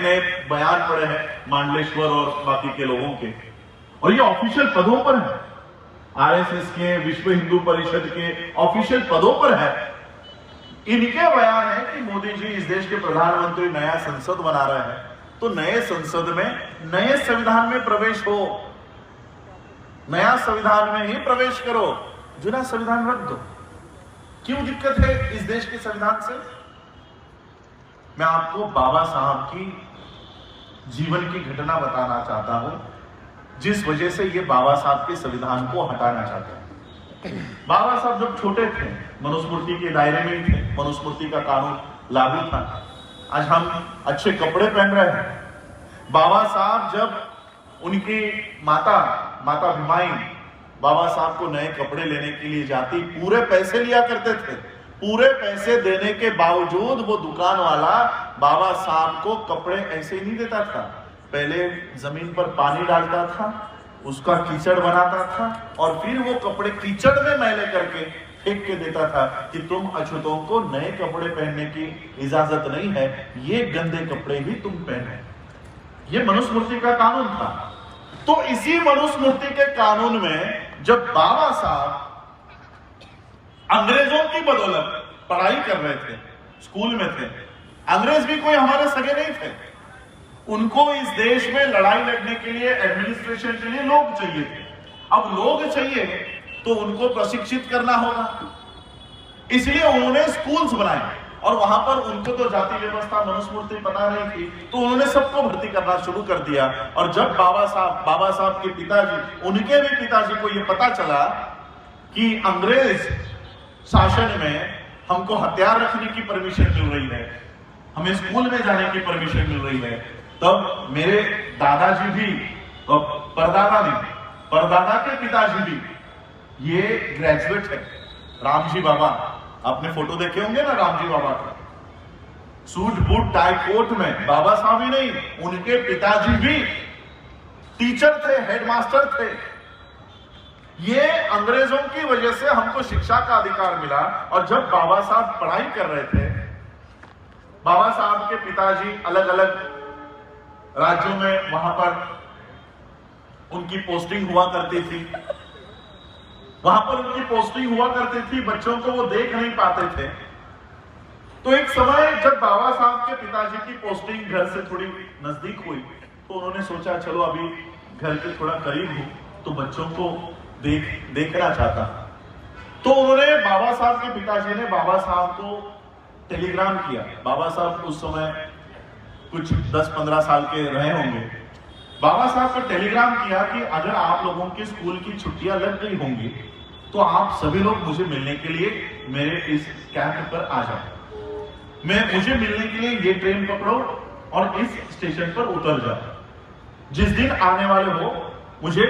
नए बयान पढ़े हैं मांडलेश्वर और बाकी के लोगों के, और ये ऑफिशियल पदों पर है, आरएसएस के, विश्व हिंदू परिषद के ऑफिशियल पदों पर है। इनके बयान है कि मोदी जी इस देश के प्रधानमंत्री नया संसद बना रहे हैं, तो नए संसद में, नए संविधान में प्रवेश हो, नया संविधान में ही प्रवेश करो, जुना संविधान रख दो। क्यों दिक्कत है इस देश के संविधान से? मैं आपको बाबा साहब की जीवन की घटना बताना चाहता हूं, जिस वजह से ये बाबा साहब के संविधान को हटाना चाहते हैं। बाबा साहब जब छोटे थे, मनुस्मृति के दायरे में ही थे, मनुस्मृति का कानून लागू था। आज हम अच्छे कपड़े पहन रहे हैं। बाबा साहब जब उनकी माता भीमाई बाबा साहब को नए कपड़े लेने के लिए जाती, पूरे पैसे लिया करते थे। पूरे पैसे देने के बावजूद वो दुकान वाला बाबा साहब को कपड़े ऐसे ही नहीं देता था। पहले जमीन पर पानी डालता था, उसका कीचड़ बनाता था और फिर वो कपड़े कीचड़ में मैले करके फेंक के देता था कि तुम अछूतों को नए कपड़े पहनने की इजाजत नहीं है, ये गंदे कपड़े ही तुम पहने। ये मनुस्मृति का कानून था। तो इसी मनुस्मृति के कानून में जब बाबा साहब अंग्रेजों की बदौलत पढ़ाई कर रहे थे, स्कूल में थे, अंग्रेज भी कोई हमारे सगे नहीं थे, उनको इस देश में लड़ाई लड़ने के लिए, एडमिनिस्ट्रेशन के लिए लोग चाहिए थे। अब लोग चाहिए तो उनको प्रशिक्षित करना होगा, इसलिए उन्होंने स्कूल्स बनाए और वहां पर उनको तो जाति व्यवस्था मनुस्मृति पता नहीं थी, तो उन्होंने सबको भर्ती करना शुरू कर दिया। और जब बाबा साहब के पिताजी, उनके भी पिताजी को यह पता चला कि अंग्रेज शासन में हमको हथियार रखने की परमिशन मिल रही है, हमें स्कूल में जाने की परमिशन मिल रही है, तब मेरे दादाजी भी और परदादा के पिताजी भी ये ग्रेजुएट है। रामजी बाबा, आपने फोटो देखे होंगे ना रामजी बाबा का, सूट बूट टाई कोट में, बाबा साहब ही नहीं, उनके पिताजी भी टीचर थे, हेडमास्टर थे। ये अंग्रेजों की वजह से हमको शिक्षा का अधिकार मिला। और जब बाबा साहब पढ़ाई कर रहे थे, बाबा साहब के पिताजी अलग अलग राज्यों में वहां पर उनकी पोस्टिंग हुआ करती थी, बच्चों को वो देख नहीं पाते थे। तो एक समय जब बाबा साहब के पिताजी की पोस्टिंग घर से थोड़ी नजदीक हुई, तो उन्होंने सोचा चलो अभी घर के थोड़ा करीब हूं तो बच्चों को देखना चाहता। तो उन्होंने, बाबा साहब के पिताजी ने बाबा साहब को टेलीग्राम किया। बाबा साहब उस समय कुछ 10-15 साल के रहे होंगे। बाबा साहब को टेलीग्राम किया कि अगर आप लोगों की स्कूल की छुट्टियां लग गई होंगी तो आप सभी लोग मुझे मिलने के लिए मेरे इस कैंप पर आ जाओ। मुझे मिलने के लिए ये ट्रेन पकड़ो और इस स्टेशन पर उतर जाओ। जिस दिन आने वाले हो मुझे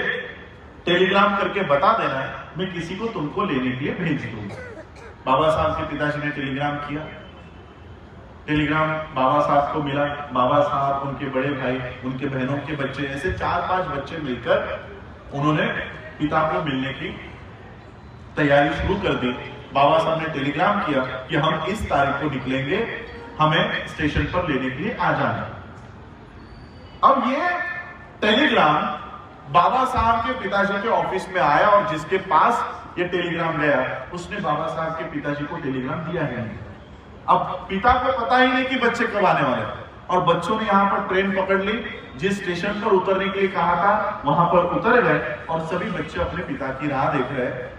टेलीग्राम करके बता देना है, मैं किसी को तुमको लेने के लिए भेज दूंगा। बाबा साहब के पिताजी ने टेलीग्राम किया। टेलीग्राम बाबा साहब को मिला। बाबा साहब, उनके बड़े भाई, उनके बहनों के बच्चे, ऐसे 4-5 बच्चे मिलकर उन्होंने पिता को मिलने की तैयारी शुरू कर दी। बाबा साहब ने टेलीग्राम किया कि हम इस तारीख को निकलेंगे, हमें स्टेशन पर लेने के लिए आ जाना। अब ये टेलीग्राम बाबा साहब के पिताजी के ऑफिस में आया और जिसके पास ये टेलीग्राम गया उसने बाबा साहब के पिताजी को टेलीग्राम दिया है नहीं। अब पिता को पता ही नहीं कि बच्चे कब आने वाले, और बच्चों ने यहाँ पर ट्रेन पकड़ ली। जिस स्टेशन पर उतरने के लिए कहा था वहां पर उतर गए और सभी बच्चे अपने पिता की राह देख रहे हैं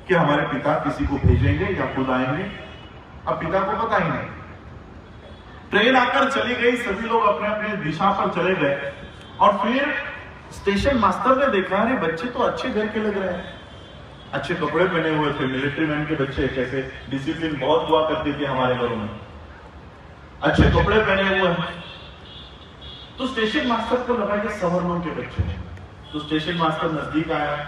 कि हमारे पिता किसी को भेजेंगे या खुद आएंगे। अब पिता को पता ही नहीं। ट्रेन आकर चली गई, सभी लोग अपने अपने दिशा पर चले गए और फिर स्टेशन मास्टर ने देखा, अरे बच्चे तो अच्छे घर के लग रहे हैं, अच्छे कपड़े पहने हुए थे, मिलिट्री मैन के बच्चे, जैसे डिसिप्लिन बहुत हुआ करती थी हमारे घरों में, अच्छे कपड़े पहने हुए हैं। तो स्टेशन मास्टर को लगा कि सवर्णों के बच्चे हैं। तो स्टेशन मास्टर नजदीक आया,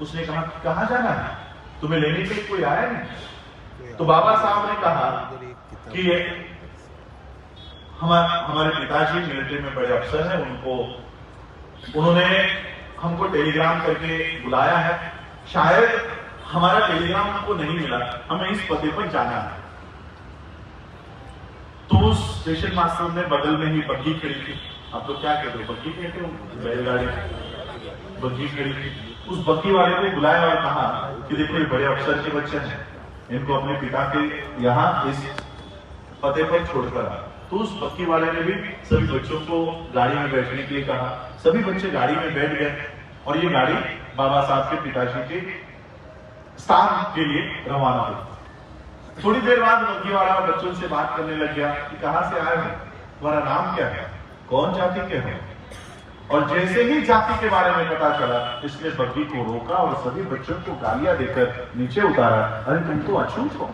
उसने कहा कहां जाना है, तुम्हें लेने के लिए कोई आया नहीं? तो बाबा साहब ने कहा कि ये हमारे पिताजी मिलिट्री में बड़े अफसर हैं, उन्होंने हमको टेलीग्राम करके बुलाया है, शायद हमारा टेलीग्राम हमको नहीं मिला, हमें इस पते पर जाना है। तो स्टेशन मास्टर ने बगल में ही बग्गी खड़ी थी, आप लोग क्या कहते हो, बग्गी कहते हो, बैलगाड़ी, बग्गी खड़ी थी। उस बग्गी वाले ने बुलाया और कहा कि देखो ये बड़े अफसर के बच्चे हैं, इनको अपने पिता के यहाँ इस पते पर छोड़कर आ। तो उस बग्गी वाले ने भी सभी बच्चों को गाड़ी में बैठने के लिए कहा। सभी बच्चे गाड़ी में बैठ गए और ये गाड़ी बाबा साहब के पिताजी के स्थान के लिए रवाना हुई। थोड़ी देर बाद बग्गी वाला बच्चों से बात करने लग गया कि कहां से आए हो, तुम्हारा नाम क्या है, कौन जाति के हो। और जैसे ही जाति के बारे में पता चला, इसने बग्गी को रोका और सभी बच्चों को गालियां देकर नीचे उतारा। अरे तुम तो अछूत हो,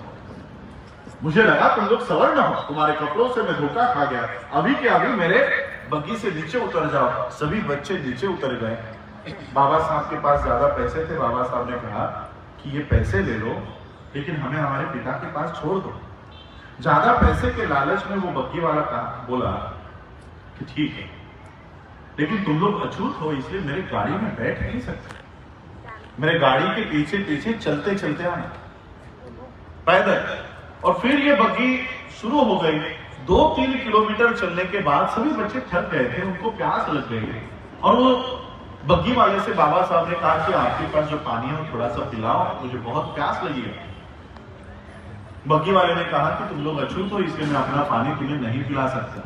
मुझे लगा तुम लोग सवर्ण हो, तुम्हारे कपड़ों से मैं धोखा खा गया, अभी के अभी मेरे बग्गी से नीचे उतर जाओ। सभी बच्चे नीचे उतर गए। बाबा साहब के पास ज्यादा पैसे थे। बाबा साहब ने कहा कि ये पैसे ले लो, लेकिन हमें हमारे पिता के पास छोड़ दो। ज्यादा पैसे के लालच में वो बग्गी वाला बोला कि ठीक है, लेकिन तुम लोग अछूत हो इसलिए मेरे गाड़ी में बैठ नहीं सकते, मेरे गाड़ी के पीछे पीछे चलते चलते आना पैदल। और फिर ये बग्गी शुरू हो गई। 2-3 किलोमीटर चलने के बाद सभी बच्चे थक गए थे, उनको प्यास लग गई थी और वो बग्गी वाले से बाबा साहब ने कहा कि आपके पास जो पानी है वो थोड़ा सा पिलाओ, मुझे बहुत प्यास लगी है। बग्गी वाले ने कहा कि तुम लोग अछूत हो इसलिए मैं अपना पानी तुम्हें नहीं पिला सकता,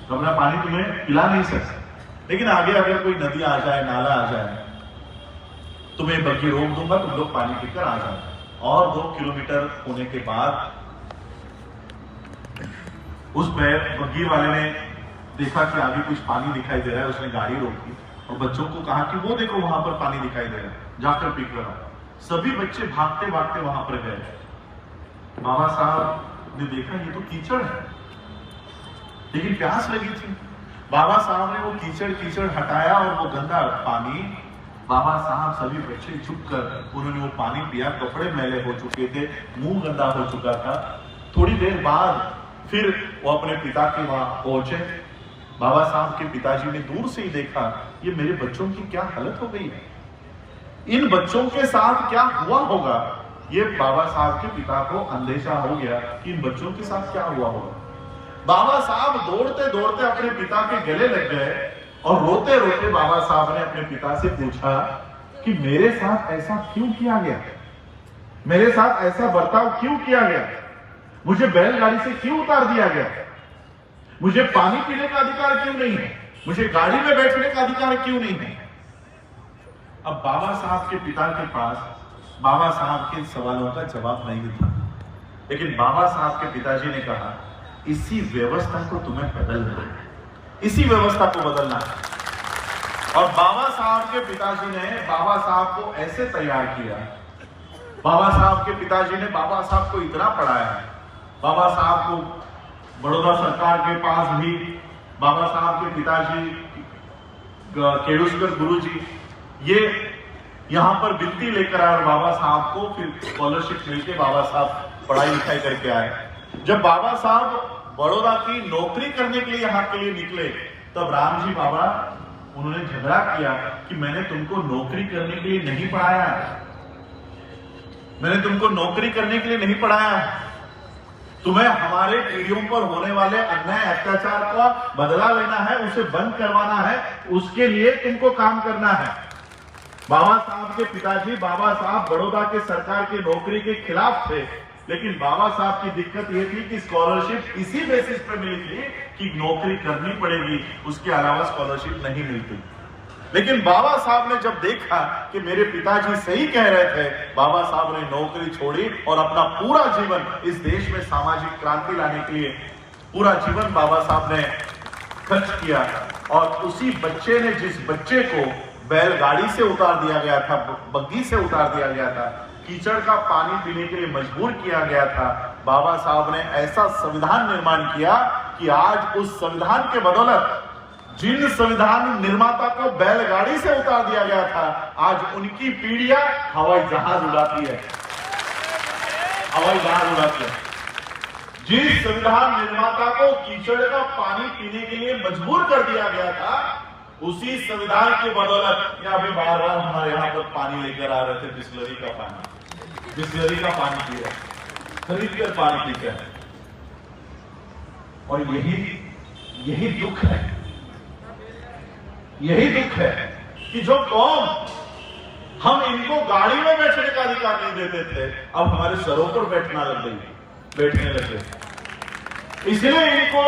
अपना पानी तुम्हें पिला नहीं सकता, लेकिन आगे अगर कोई नदी आ जाए, नाला आ जाए, तुम्हें बग्गी रोक दूंगा, तुम लोग पानी पीकर आ जाओ। और 2 किलोमीटर होने के बाद उस बग्गी वाले ने देखा कि आगे कुछ पानी दिखाई दे रहा है, उसने गाड़ी रोकी और बच्चों को कहा कि वो देखो वहां पर पानी दिखाई दे रहा है, जाकर पी कर आओ। सभी बच्चे भागते भागते वहां पर गए। बाबा साहब ने देखा ये तो कीचड़ है, लेकिन प्यास लगी थी। बाबा साहब ने वो कीचड़ हटाया और वो गंदा पानी, बाबा साहब सभी बच्चे चुप कर उन्होंने वो पानी पिया। कपड़े मैले हो चुके थे, मुंह गंदा हो चुका था। थोड़ी देर बाद फिर वो अपने पिता के वहां पहुंचे। बाबा साहब के पिताजी ने दूर से ही देखा ये मेरे बच्चों की क्या हालत हो गई है, इन बच्चों के साथ क्या हुआ होगा। ये बाबा साहब के पिता को अंदेशा हो गया कि इन बच्चों के साथ क्या हुआ होगा। बाबा साहब दौड़ते दौड़ते अपने पिता के गले लग गए और रोते रोते बाबा साहब ने अपने पिता से पूछा कि मेरे साथ ऐसा क्यों किया गया, मेरे साथ ऐसा बर्ताव क्यों किया गया, मुझे बैलगाड़ी से क्यों उतार दिया गया, मुझे पानी पीने का अधिकार क्यों नहीं है, मुझे गाड़ी में बैठने का अधिकार क्यों नहीं है। अब बाबा साहब के पिता के पास बाबा साहब के सवालों का जवाब नहीं था, लेकिन बाबा साहब के पिताजी ने कहा इसी व्यवस्था को तुम्हें बदलना है, इसी व्यवस्था को बदलना है। और बाबा साहब के पिताजी ने बाबा साहब को ऐसे तैयार किया। बाबा साहब के पिताजी ने बाबा साहब को इतना पढ़ाया है। बाबा साहब को बड़ौदा सरकार के पास भी बाबा साहब के पिताजी केडुस्कर गुरुजी ये यहां पर वित्ती लेकर आए और बाबा साहब को फिर स्कॉलरशिप मिलकर बाबा साहब पढ़ाई लिखाई करके आए। जब बाबा साहब बड़ौदा की नौकरी करने के लिए यहाँ के लिए निकले तब राम जी बाबा उन्होंने झगड़ा किया कि मैंने तुमको नौकरी करने के लिए नहीं पढ़ाया, मैंने तुमको नौकरी करने के लिए नहीं पढ़ाया, तुम्हें हमारे पीढ़ियों पर होने वाले अन्याय अत्याचार का बदला लेना है, उसे बंद करवाना है, उसके लिए तुमको काम करना है। बाबा साहब के पिताजी बाबा साहब बड़ौदा के सरकार की नौकरी के खिलाफ थे, लेकिन बाबा साहब की दिक्कत यह थी कि स्कॉलरशिप इसी बेसिस पे मिली थी कि नौकरी करनी पड़ेगी, उसके अलावा स्कॉलरशिप नहीं मिलती। लेकिन बाबा साहब ने जब देखा कि मेरे पिताजी सही कह रहे थे, बाबा साहब ने नौकरी छोड़ी और अपना पूरा जीवन इस देश में सामाजिक क्रांति लाने के लिए पूरा जीवन बाबा साहब ने खर्च किया। और उसी बच्चे ने, जिस बच्चे को बैलगाड़ी से उतार दिया गया था, बग्गी से उतार दिया गया था, कीचड़ का पानी पीने के लिए मजबूर किया गया था, बाबा साहब ने ऐसा संविधान निर्माण किया कि आज उस संविधान के बदौलत जिन संविधान निर्माता को बैलगाड़ी से उतार दिया गया था, आज उनकी पीढ़ियां हवाई जहाज उड़ाती है, हवाई जहाज उड़ाती है। जिस संविधान निर्माता को कीचड़ का पानी पीने के लिए मजबूर कर दिया गया था, उसी संविधान की बदौलत अभी बार बार हमारे यहाँ पर पानी लेकर आ रहे थे, बिस्लरी का पानी, बिस्लरी का पानी पी रहे, खरीद कर पानी पीते हैं। और यही दुख है, यही दुख है कि जो कौम हम इनको गाड़ी में बैठने का अधिकार नहीं देते थे, अब हमारे सरों पर बैठने लग गए। इसलिए इनको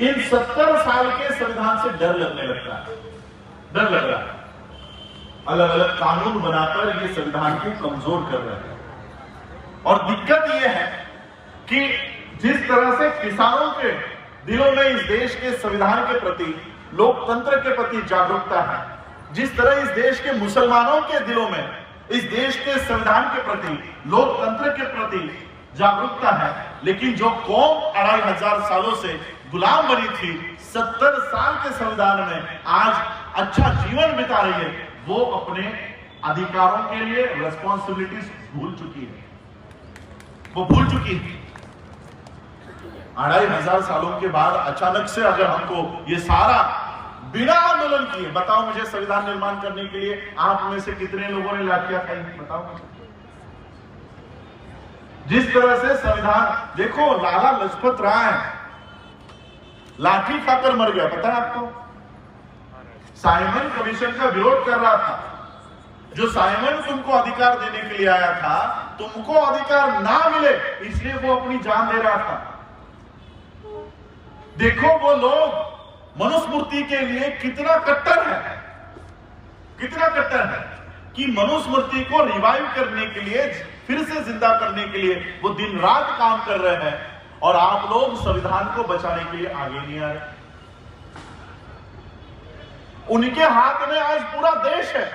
इन 70 साल के संविधान से डर लगने लगता है, डर लग रहा है। अलग अलग कानून बनाकर ये संविधान को कमजोर कर रहे हैं। और दिक्कत यह है कि जिस तरह से किसानों के दिलों में इस देश के संविधान के प्रति, लोकतंत्र के प्रति जागरूकता है, जिस तरह इस देश के मुसलमानों के दिलों में इस देश के संविधान के प्रति, लोकतंत्र के प्रति जागरूकता है, लेकिन जो कौम 2500 सालों से गुलाम बनी थी, 70 साल के संविधान में आज अच्छा जीवन बिता रही है, वो अपने अधिकारों के लिए रिस्पॉन्सिबिलिटीज भूल चुकी है, वो भूल चुकी है। 2500 सालों के बाद अचानक से अगर हमको ये सारा बिना आंदोलन किए। बताओ मुझे, संविधान निर्माण करने के लिए आप में से कितने लोगों ने लाठियां खाई? बताओ मुझे। जिस तरह से संविधान, देखो लाला लजपत राय लाठी खाकर मर गया, पता है आपको? साइमन कमीशन का विरोध कर रहा था। जो साइमन तुमको अधिकार देने के लिए आया था, तुमको अधिकार ना मिले इसलिए वो अपनी जान दे रहा था। देखो वो लोग मनुस्मृति के लिए कितना कट्टर है, कितना कट्टर है कि मनुस्मृति को रिवाइव करने के लिए, फिर से जिंदा करने के लिए वो दिन रात काम कर रहे हैं, और आप लोग संविधान को बचाने के लिए आगे नहीं आ रहे। उनके हाथ में आज पूरा देश है,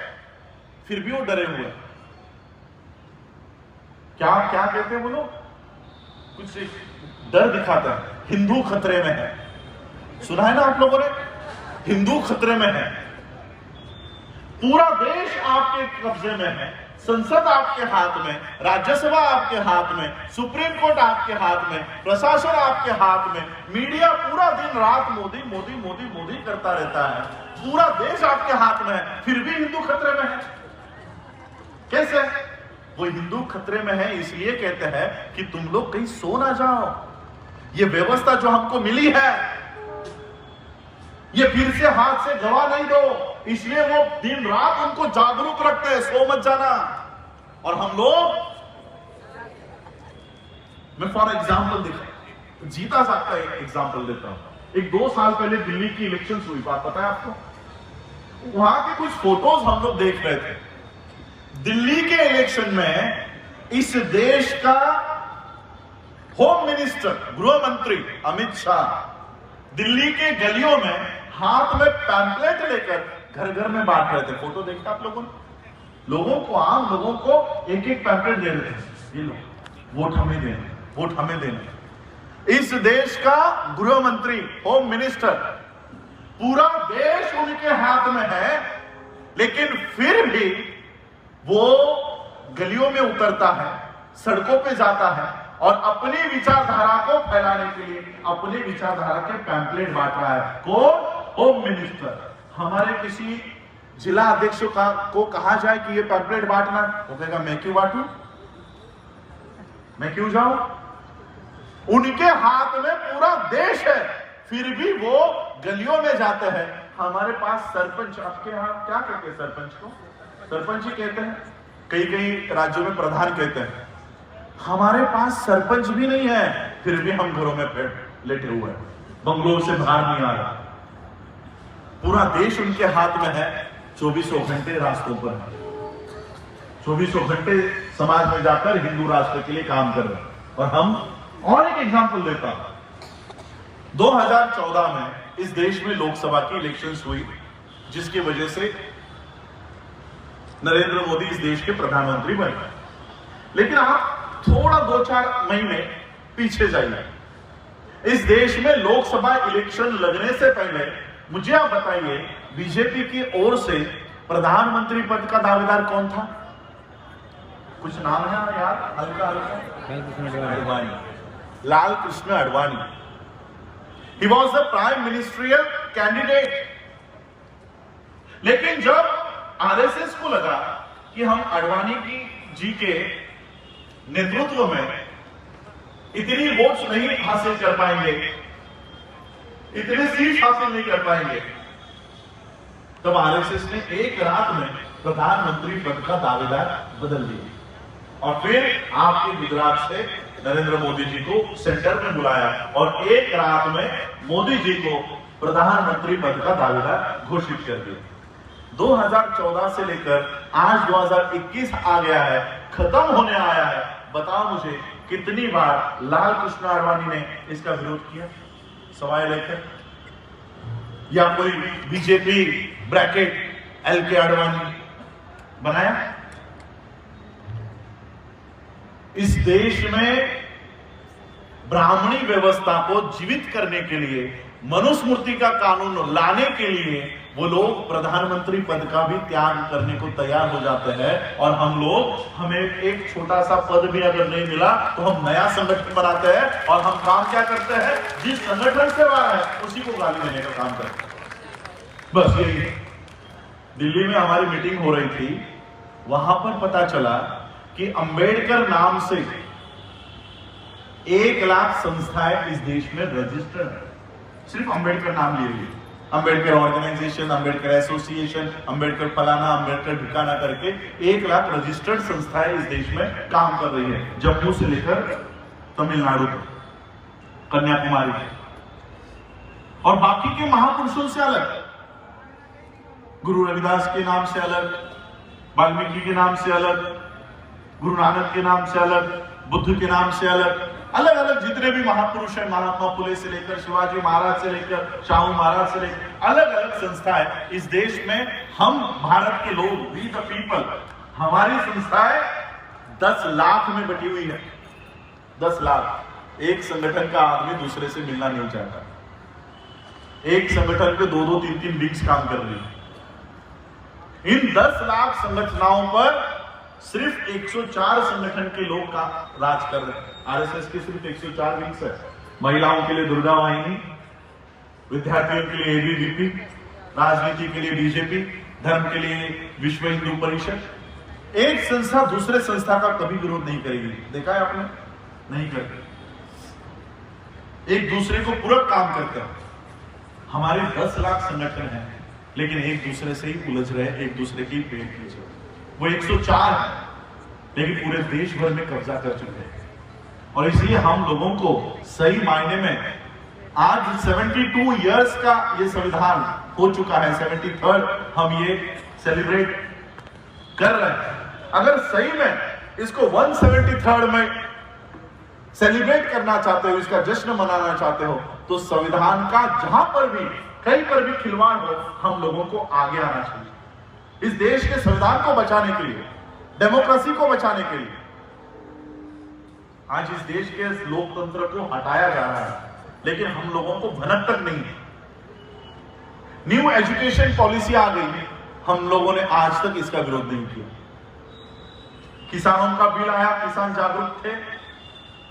फिर भी वो डरे हुए हैं। क्या क्या कहते हैं वो लोग? कुछ डर दिखाता है। हिंदू खतरे में है, सुना है ना आप लोगों ने? हिंदू खतरे में है। पूरा देश आपके कब्जे में है, संसद आपके हाथ में, राज्यसभा आपके हाथ में, सुप्रीम कोर्ट आपके हाथ में, प्रशासन आपके हाथ में, मीडिया पूरा दिन रात मोदी मोदी मोदी मोदी करता रहता है। पूरा देश आपके हाथ में है, फिर भी हिंदू खतरे में है। कैसे? वो हिंदू खतरे में है इसलिए कहते हैं कि तुम लोग कहीं सो ना जाओ। ये व्यवस्था जो हमको मिली है, ये फिर से हाथ से गवा नहीं दो, इसलिए वो दिन रात उनको जागरूक रखते हैं, सो मत जाना। और हम लोग, मैं फॉर एग्जाम्पल जीता सकता है एग्जाम्पल देता हूं। 2 साल पहले दिल्ली की इलेक्शंस हुई, बात पता है आपको? वहां के कुछ फोटोज हम लोग देख रहे थे। दिल्ली के इलेक्शन में इस देश का होम मिनिस्टर, गृह मंत्री अमित शाह दिल्ली के गलियों में हाथ में पैम्पलेट लेकर घर घर में बांट रहे थे। फोटो देखा आप लोगों ने? लोगों को, आम लोगों को एक एक पैम्पलेट दे रहे थे, ये लो वोट हमें देना, वोट हमें देना। इस देश का गृह मंत्री, होम मिनिस्टर, पूरा देश उनके हाथ में है, लेकिन फिर भी वो गलियों में उतरता है, सड़कों पे जाता है और अपनी विचारधारा को फैलाने के लिए अपनी विचारधारा के पैम्पलेट बांट रहा है। कौन? Home minister. हमारे किसी जिला अध्यक्ष को कहा जाए कि ये पैम्पलेट बांटना, वो कहेगा मैं क्यों बांटूं, मैं क्यों जाऊं? उनके हाथ में पूरा देश है, फिर भी वो गलियों में जाते हैं। हमारे पास सरपंच, आपके यहां क्या कहते हैं सरपंच को? सरपंच ही कहते हैं, कई कई राज्यों में प्रधान कहते हैं। हमारे पास सरपंच भी नहीं है, फिर भी हम घरों में लेटे हुए हैं, बंगलों से बाहर नहीं आ रहा। पूरा देश उनके हाथ में है, 24 घंटे रास्तों पर है, 24 घंटे समाज में जाकर हिंदू राष्ट्र के लिए काम कर रहे हैं। और हम, और एक एग्जांपल देता हूं। 2014 में इस देश में लोकसभा की इलेक्शंस हुई, जिसकी वजह से नरेंद्र मोदी इस देश के प्रधानमंत्री बने। लेकिन आप थोड़ा 2-4 महीने पीछे जाइए। इस देश में लोकसभा इलेक्शन लगने से पहले मुझे आप बताइए, बीजेपी की ओर से प्रधानमंत्री पद का दावेदार कौन था? कुछ नाम है यार, हल्का हल्का? Advani, Lal Krishna Advani. He was the prime ministerial candidate. लेकिन जब आरएसएस को लगा कि हम अडवाणी जी के नेतृत्व में इतनी वोट्स नहीं हासिल कर पाएंगे, इतने सीट हासिल नहीं कर पाएंगे, तब आरएसएस ने एक रात में प्रधानमंत्री पद का दावेदार बदल दिया और फिर आपके गुजरात से नरेंद्र मोदी जी को सेंटर में बुलाया और एक रात में मोदी जी को प्रधानमंत्री पद का दावेदार घोषित कर दिया। 2014 से लेकर आज 2021 आ गया है, खत्म होने आया है। बताओ मुझे कितनी बार लाल कृष्ण अडवाणी ने इसका विरोध किया? सवाल लेकर, या कोई बीजेपी ब्रैकेट एल के अडवाणी बनाया? इस देश में ब्राह्मणी व्यवस्था को जीवित करने के लिए, मनुस्मृति का कानून लाने के लिए वो लोग प्रधानमंत्री पद का भी त्याग करने को तैयार हो जाते हैं। और हम लोग, हमें एक छोटा सा पद भी अगर नहीं मिला तो हम नया संगठन बनाते हैं और हम काम क्या करते हैं? जिस संगठन से वाला है उसी को गाली देने का काम करते हैं। बस यही। दिल्ली में हमारी मीटिंग हो रही थी, वहां पर पता चला कि अंबेडकर नाम से 1 लाख संस्थाएं इस देश में रजिस्टर्ड है, सिर्फ अंबेडकर नाम लिए हुए। अंबेडकर ऑर्गेनाइजेशन, अंबेडकर एसोसिएशन, अंबेडकर फलाना, अंबेडकर ठिकाना करके 1 लाख रजिस्टर्ड संस्थाएं इस देश में काम कर रही है, जम्मू से लेकर तमिलनाडु तक, कन्याकुमारी तक। और बाकी के महापुरुषों से अलग, गुरु रविदास के नाम से अलग, वाल्मीकि के नाम से अलग, गुरु नानक के नाम से अलग, बुद्ध के नाम से अलग, अलग अलग जितने भी महापुरुष हैं, महात्मा फुले से लेकर शिवाजी महाराज से लेकर शाहू महाराज से लेकर अलग अलग संस्थाएं इस देश में, हम भारत के लोग, वी द पीपल, हमारी संस्थाएं 10 लाख में बटी हुई है। 10 लाख। एक संगठन का आदमी दूसरे से मिलना नहीं चाहता। एक संगठन पे 2-2, 3-3 विंग्स काम कर रही है। इन 10 लाख संगठनों पर सिर्फ 104 संगठन के लोग का राज कर रहे हैं। आरएसएस के सिर्फ 104 विंग्स है। महिलाओं के लिए दुर्गा वाहिनी, विद्यार्थियों के लिए एबीवीपी, राजनीति के लिए बीजेपी, धर्म के लिए विश्व हिंदू परिषद। एक संस्था दूसरे संस्था का कभी विरोध नहीं करेगी, देखा है आपने? नहीं करती, एक दूसरे को पूरक काम करते हैं। हमारे 10 लाख संगठन हैं, लेकिन एक दूसरे से ही उलझ रहे, एक दूसरे की पेट खींच रहे। वो 104 है, लेकिन पूरे देश भर में कब्जा कर चुके हैं। और इसलिए हम लोगों को सही मायने में आज 72 इयर्स का ये संविधान हो चुका है, 73rd हम ये सेलिब्रेट कर रहे हैं। अगर सही में इसको 173rd में सेलिब्रेट करना चाहते हो, इसका जश्न मनाना चाहते हो, तो संविधान का जहां पर भी, कहीं पर भी खिलवाड़ हो, हम लोगों को आगे आना चाहिए। इस देश के संविधान को बचाने के लिए, डेमोक्रेसी को बचाने के लिए। आज इस देश के लोकतंत्र को हटाया जा रहा है, लेकिन हम लोगों को भनक तक नहीं है। न्यू एजुकेशन पॉलिसी आ गई, हम लोगों ने आज तक इसका विरोध नहीं किया। किसानों का बिल आया, किसान जागरूक थे,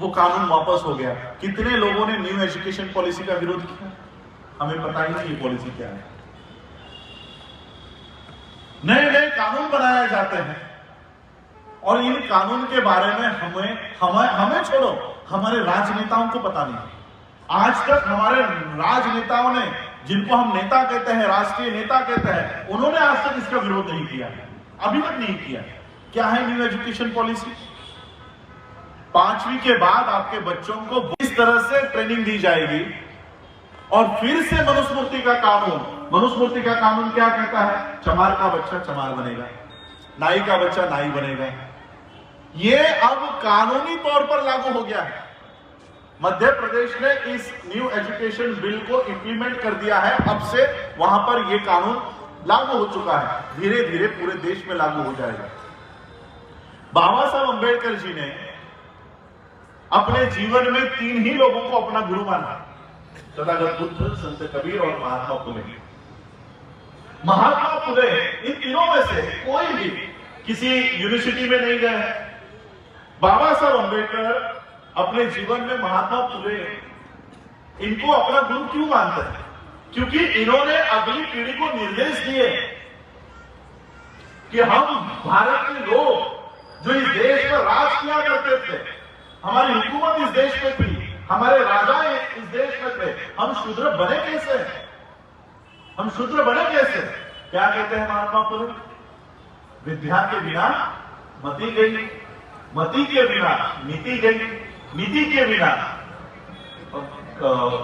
वो कानून वापस हो गया। कितने लोगों ने न्यू एजुकेशन पॉलिसी का विरोध किया? हमें पता ही नहीं ये पॉलिसी क्या है। नए नए कानून बनाए जाते हैं और इन कानून के बारे में हमें छोड़ो, हमारे राजनेताओं को पता नहीं। आज तक हमारे राजनेताओं ने, जिनको हम नेता कहते हैं, राष्ट्रीय नेता कहते हैं, उन्होंने आज तक इसका विरोध नहीं किया, अभी तक नहीं किया। क्या है न्यू एजुकेशन पॉलिसी? 5वीं के बाद आपके बच्चों को इस तरह से ट्रेनिंग दी जाएगी और फिर से मनुस्मृति का कानून क्या कहता है? चमार का बच्चा चमार बनेगा, नाई का बच्चा नाई बनेगा। ये अब कानूनी तौर पर लागू हो गया है। मध्य प्रदेश ने इस न्यू एजुकेशन बिल को इंप्लीमेंट कर दिया है। अब से वहां पर यह कानून लागू हो चुका है, धीरे धीरे पूरे देश में लागू हो जाएगा। बाबा साहब अंबेडकर जी ने अपने जीवन में 3 ही लोगों को अपना गुरु माना, तथागत बुद्ध, संत कबीर और महात्मा फुले। महात्मा फुले इन तीनों में से कोई भी किसी यूनिवर्सिटी में नहीं गए। बाबा साहब अंबेडकर अपने जीवन में महात्मा फुले इनको अपना गुरु क्यों मानते हैं? क्योंकि इन्होंने अगली पीढ़ी को निर्देश दिए कि हम भारत के लोग जो इस देश पर राज किया करते थे, हमारी हुकूमत इस देश में थी, हमारे राजा इस देश में थे, हम शूद्र बने कैसे? हम शूद्र बने कैसे? क्या कहते हैं महात्मा फुले? विद्या के बिना मति गई, मति के बिना नीति गई, नीति के बिना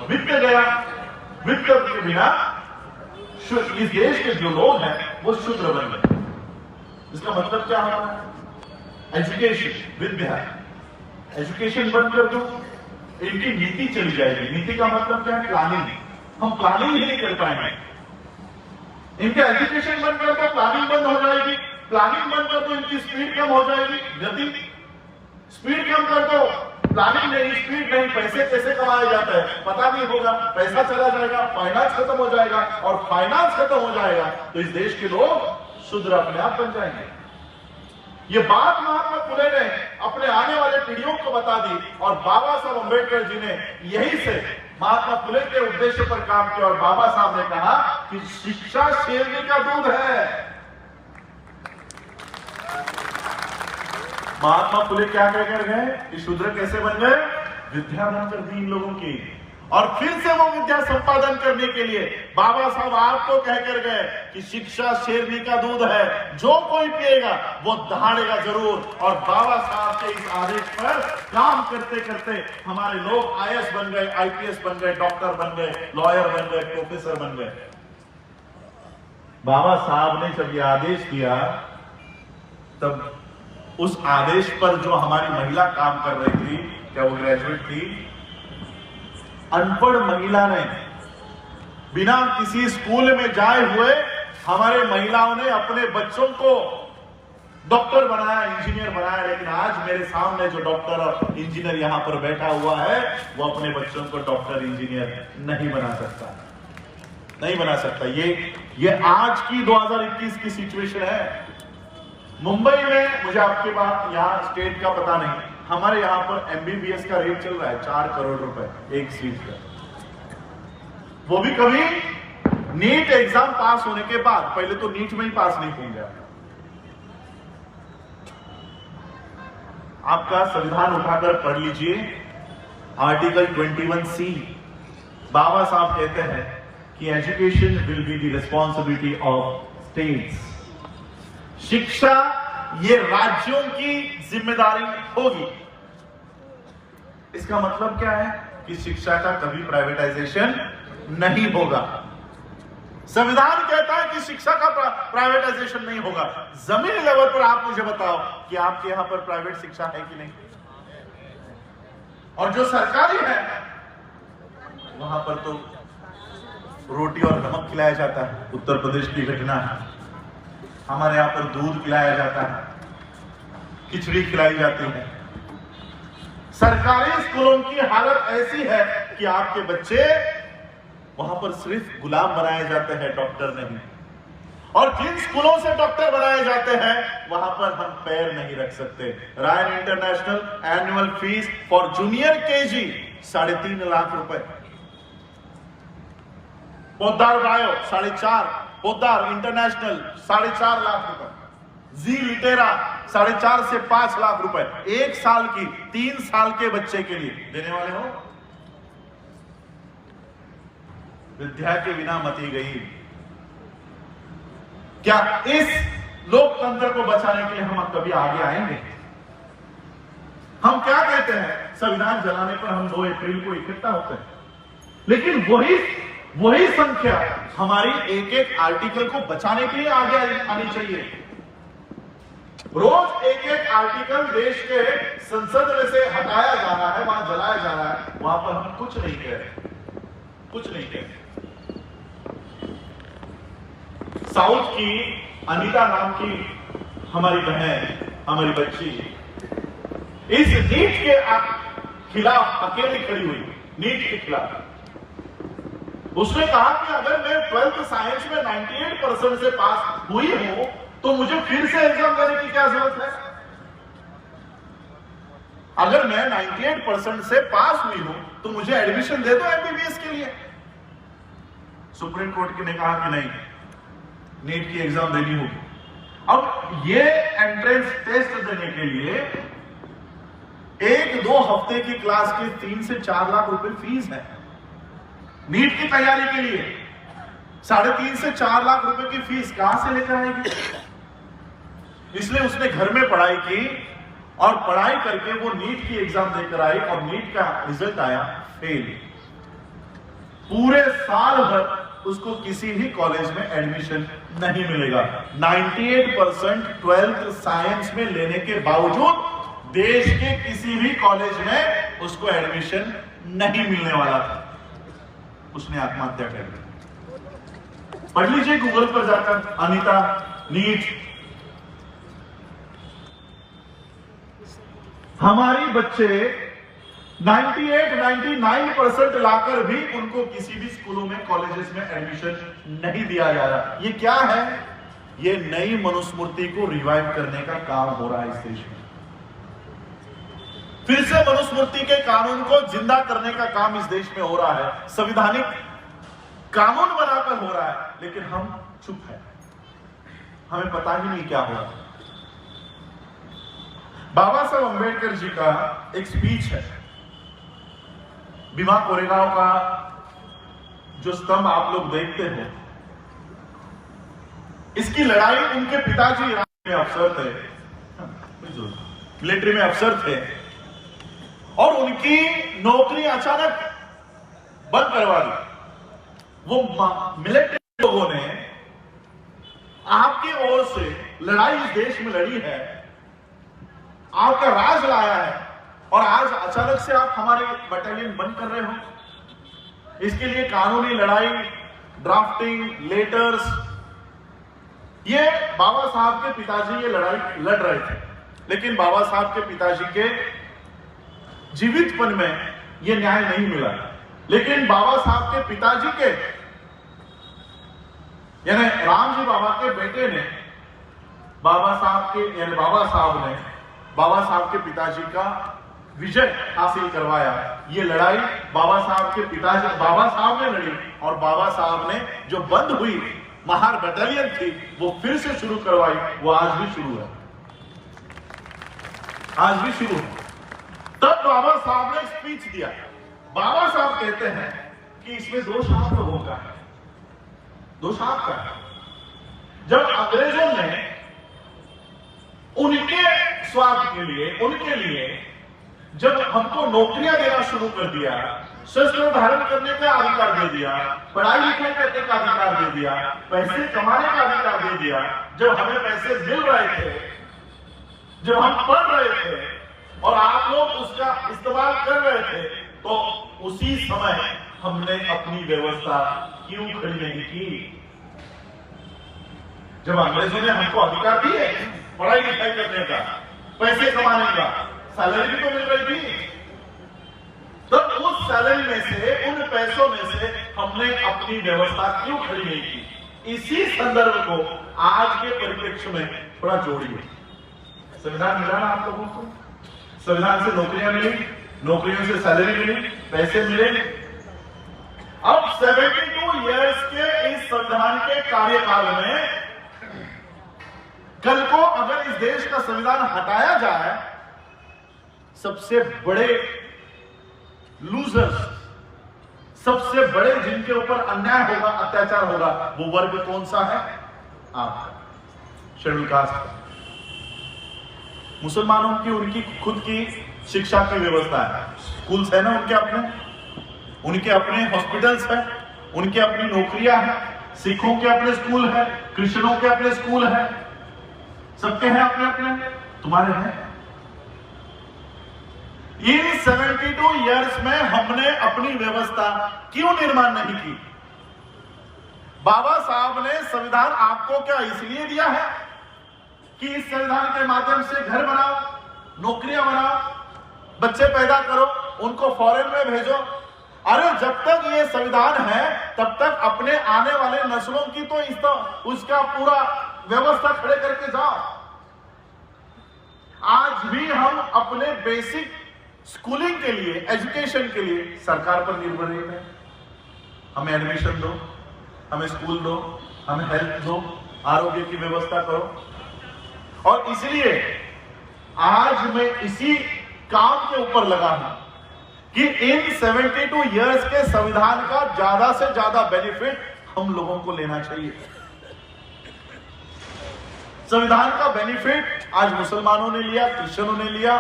वित्त गया, वित्त के बिना इस देश के जो लोग हैं वो शूद्र बन गए। इसका मतलब क्या होगा? एजुकेशन, विद्या, एजुकेशन बंद कर दो, इनकी नीति चली जाएगी। नीति का मतलब क्या है? प्लानिंग। हम प्लानिंग ही नहीं कर पाएंगे। इनका एजुकेशन बंद कर दो, प्लानिंग बंद हो जाएगी। प्लानिंग बंद कर दो, इनकी स्पीड कम हो जाएगी। गति, स्पीड कम कर दो, प्लानिंग नहीं, स्पीड नहीं, पैसे कैसे कमाया जाता है पता नहीं होगा, पैसा चला जाएगा, फाइनेंस खत्म हो जाएगा, और फाइनेंस खत्म हो जाएगा तो इस देश के लोग शूद्र अपने आप बन जाएंगे। ये बात महात्मा फुले ने अपने आने वाले पीढ़ियों को बता दी और बाबा साहब अंबेडकर जी ने यही से महात्मा फुले के उद्देश्य पर काम किया और बाबा साहब ने कहा कि शिक्षा शेरनी का दूध है। महात्मा फुले क्या कहकर गए कि शूद्र कैसे बन गए? विद्या बनकर दी इन लोगों की। और फिर से वो विद्या संपादन करने के लिए बाबा साहब आपको कहकर गए कि शिक्षा शेरनी का दूध है, जो कोई पिएगा वो दहाड़ेगा जरूर। और बाबा साहब के इस आदेश पर काम करते करते हमारे लोग आईएएस बन गए, आईपीएस बन गए, डॉक्टर बन गए, लॉयर बन गए, प्रोफेसर बन गए। बाबा साहब ने जब ये आदेश दिया तब उस आदेश पर जो हमारी महिला काम कर रही थी, क्या वो ग्रेजुएट थी? अनपढ़ महिला ने बिना किसी स्कूल में जाए हुए हमारे महिलाओं ने अपने बच्चों को डॉक्टर बनाया, इंजीनियर बनाया। लेकिन आज मेरे सामने जो डॉक्टर और इंजीनियर यहां पर बैठा हुआ है वो अपने बच्चों को डॉक्टर इंजीनियर नहीं बना सकता, नहीं बना सकता। ये आज की 2021 की सिचुएशन है। मुंबई में, मुझे आपके बात यहाँ स्टेट का पता नहीं, हमारे यहाँ पर एमबीबीएस का रेट चल रहा है 4 करोड़ रुपए एक सीट का। वो भी कभी नीट एग्जाम पास होने के बाद, पहले तो नीट में ही पास नहीं होंगे। आपका संविधान उठाकर पढ़ लीजिए, आर्टिकल 21C। बाबा साहब कहते हैं कि education will be the responsibility of states. शिक्षा ये राज्यों की जिम्मेदारी होगी। इसका मतलब क्या है कि शिक्षा का कभी प्राइवेटाइजेशन नहीं होगा। संविधान कहता है कि शिक्षा का प्राइवेटाइजेशन नहीं होगा। जमीनी लेवल पर आप मुझे बताओ कि आपके यहां पर प्राइवेट शिक्षा है कि नहीं? और जो सरकारी है वहां पर तो रोटी और नमक खिलाया जाता है। उत्तर प्रदेश की घटना है, हमारे यहां पर दूध खिलाया जाता है, खिचड़ी खिलाई जाती है। सरकारी स्कूलों की हालत ऐसी है कि आपके बच्चे वहां पर सिर्फ गुलाम बनाए जाते हैं, डॉक्टर नहीं। और जिन स्कूलों से डॉक्टर बनाए जाते हैं वहां पर हम पैर नहीं रख सकते। Ryan international annual fees for junior KG 3.5 lakh रुपए। पोद्दार बायो 4.5, पोद्दार इंटरनेशनल 4.5 लाख रुपए, जी लिटेरा 4.5 से 5 लाख रुपए एक साल की, 3 साल के बच्चे के लिए देने वाले हो। विद्या के बिना मती गई। क्या इस लोकतंत्र को बचाने के लिए हम कभी आगे आएंगे? हम क्या कहते हैं, संविधान जलाने पर हम 2 अप्रैल को इकट्ठा होते हैं, लेकिन वही संख्या हमारी एक आर्टिकल को बचाने के लिए आगे आनी चाहिए। रोज एक आर्टिकल देश के संसद में से हटाया जा रहा है, वहां जलाया जा रहा है, वहां पर हम कुछ नहीं कह रहे, कुछ नहीं कह रहे। साउथ की अनीता नाम की हमारी बहन, हमारी बच्ची इस नीट के खिलाफ अकेली खड़ी हुई, नीट के खिलाफ। उसने कहा कि अगर मैं 12th साइंस में 98% से पास हुई हूं तो मुझे फिर से एग्जाम देने की क्या जरूरत है? अगर मैं 98% से पास हुई हूं तो मुझे एडमिशन दे दो एमबीबीएस के लिए। सुप्रीम कोर्ट ने कहा कि नहीं, नीट की एग्जाम देनी होगी। अब ये एंट्रेंस टेस्ट देने के लिए 1-2 हफ्ते की क्लास के 3 से 4 लाख रुपए फीस है। नीट की तैयारी के लिए 3.5 से 4 लाख रुपए की फीस कहां से लेकर आएगी? इसलिए उसने घर में पढ़ाई की और पढ़ाई करके वो नीट की एग्जाम देकर आई और नीट का रिजल्ट आया फेल। पूरे साल भर उसको किसी भी कॉलेज में एडमिशन नहीं मिलेगा। 98% 12th साइंस में लेने के बावजूद देश के किसी भी कॉलेज में उसको एडमिशन नहीं मिलने वाला था। उसने आत्महत्या कर ली। पढ़ लीजिए गूगल पर जाकर, अनीता नीट। हमारी बच्चे 98-99% लाकर भी उनको किसी भी स्कूलों में, कॉलेजेस में एडमिशन नहीं दिया जा रहा। ये क्या है? ये नई मनुस्मृति को रिवाइव करने का काम हो रहा है इस देश में। फिर से मनुस्मृति के कानून को जिंदा करने का काम इस देश में हो रहा है, संविधानिक कानून बनाकर हो रहा है, लेकिन हम चुप हैं, हमें पता ही नहीं क्या हो रहा है। बाबा साहब अंबेडकर जी का एक स्पीच है, भीमा कोरेगांव का जो स्तंभ आप लोग देखते हैं, इसकी लड़ाई उनके पिताजी में अफसर थे, मिलिट्री में अफसर थे, और उनकी नौकरी अचानक बंद करवा दी। वो मिलिट्री लोगों ने आपकी ओर से लड़ाई इस देश में लड़ी है, आपका राज लाया है, और आज अचानक से आप हमारे बटालियन बंद कर रहे हो। इसके लिए कानूनी लड़ाई, ड्राफ्टिंग, लेटर्स, ये बाबा साहब के पिताजी ये लड़ाई लड़ रहे थे, लेकिन बाबा साहब के पिताजी के जीवितपन में ये न्याय नहीं मिला। लेकिन बाबा साहब के पिताजी के यानी राम जी बाबा के बेटे ने बाबा साहब के पिताजी का विजय हासिल करवाया। ये लड़ाई बाबा साहब के पिताजी बाबा साहब ने लड़ी, और बाबा साहब ने जो बंद हुई महार बटालियन थी वो फिर से शुरू करवाई। वो आज भी शुरू है, आज भी शुरू है। तब बाबा साहब ने स्पीच दिया। बाबा साहब कहते हैं कि इसमें दोष आप लोगों का है, दोष आपका है। जब अंग्रेजों ने उनके स्वार्थ के लिए, उनके लिए जब हमको नौकरियां देना शुरू कर दिया, शस्त्र धारण करने का अधिकार दे दिया, पढ़ाई लिखाई करने का अधिकार दे दिया, पैसे कमाने का अधिकार दे दिया, जब हमें पैसे मिल रहे थे, जब हम पढ़ रहे थे और आप लोग उसका इस्तेमाल कर रहे थे, तो उसी समय हमने अपनी व्यवस्था क्यों खड़ी नहीं की? जब अंग्रेजों ने हमको अधिकार दिए पढ़ाई लिखाई करने का, पैसे कमाने का, सैलरी भी तो मिल रही थी, तो उस सैलरी में से, उन पैसों में से हमने अपनी व्यवस्था क्यों खड़ी नहीं की? इसी संदर्भ को आज के परिप्रेक्ष्य में थोड़ा जोड़िए। संविधान मिला ना आप लोगों को, संविधान से नौकरियां मिली, नौकरियों से सैलरी मिली, पैसे मिले। अब 72 इयर्स के इस संविधान के कार्यकाल में कल को अगर इस देश का संविधान हटाया जाए, सबसे बड़े लूजर्स, सबसे बड़े जिनके ऊपर अन्याय होगा, अत्याचार होगा, वो वर्ग कौन सा है? आप, शेड्यूल कास्ट। मुसलमानों की उनकी खुद की शिक्षा की व्यवस्था है, स्कूल्स है ना उनके अपने हॉस्पिटल्स है, उनके अपनी नौकरियां हैं, सिखों के अपने स्कूल है, क्रिश्चियनों के अपने स्कूल है, सबके हैं अपने अपने, तुम्हारे हैं। इन 72 इयर्स में हमने अपनी व्यवस्था क्यों निर्माण नहीं की? बाबा साहब ने संविधान आपको क्या इसलिए दिया है कि इस संविधान के माध्यम से घर बनाओ, नौकरियां बनाओ, बच्चे पैदा करो, उनको फॉरेन में भेजो? अरे जब तक ये संविधान है तब तक अपने आने वाले नस्लों की तो उसका पूरा व्यवस्था खड़े करके जाओ। आज भी हम अपने बेसिक स्कूलिंग के लिए, एजुकेशन के लिए सरकार पर निर्भर है। हमें एडमिशन दो, हमें स्कूल दो, हमें हेल्थ दो, आरोग्य की व्यवस्था करो। और इसलिए आज मैं इसी काम के ऊपर लगा हूं कि इन 72 इयर्स के संविधान का ज्यादा से ज्यादा बेनिफिट हम लोगों को लेना चाहिए। संविधान का बेनिफिट आज मुसलमानों ने लिया, क्रिश्चियनों ने लिया,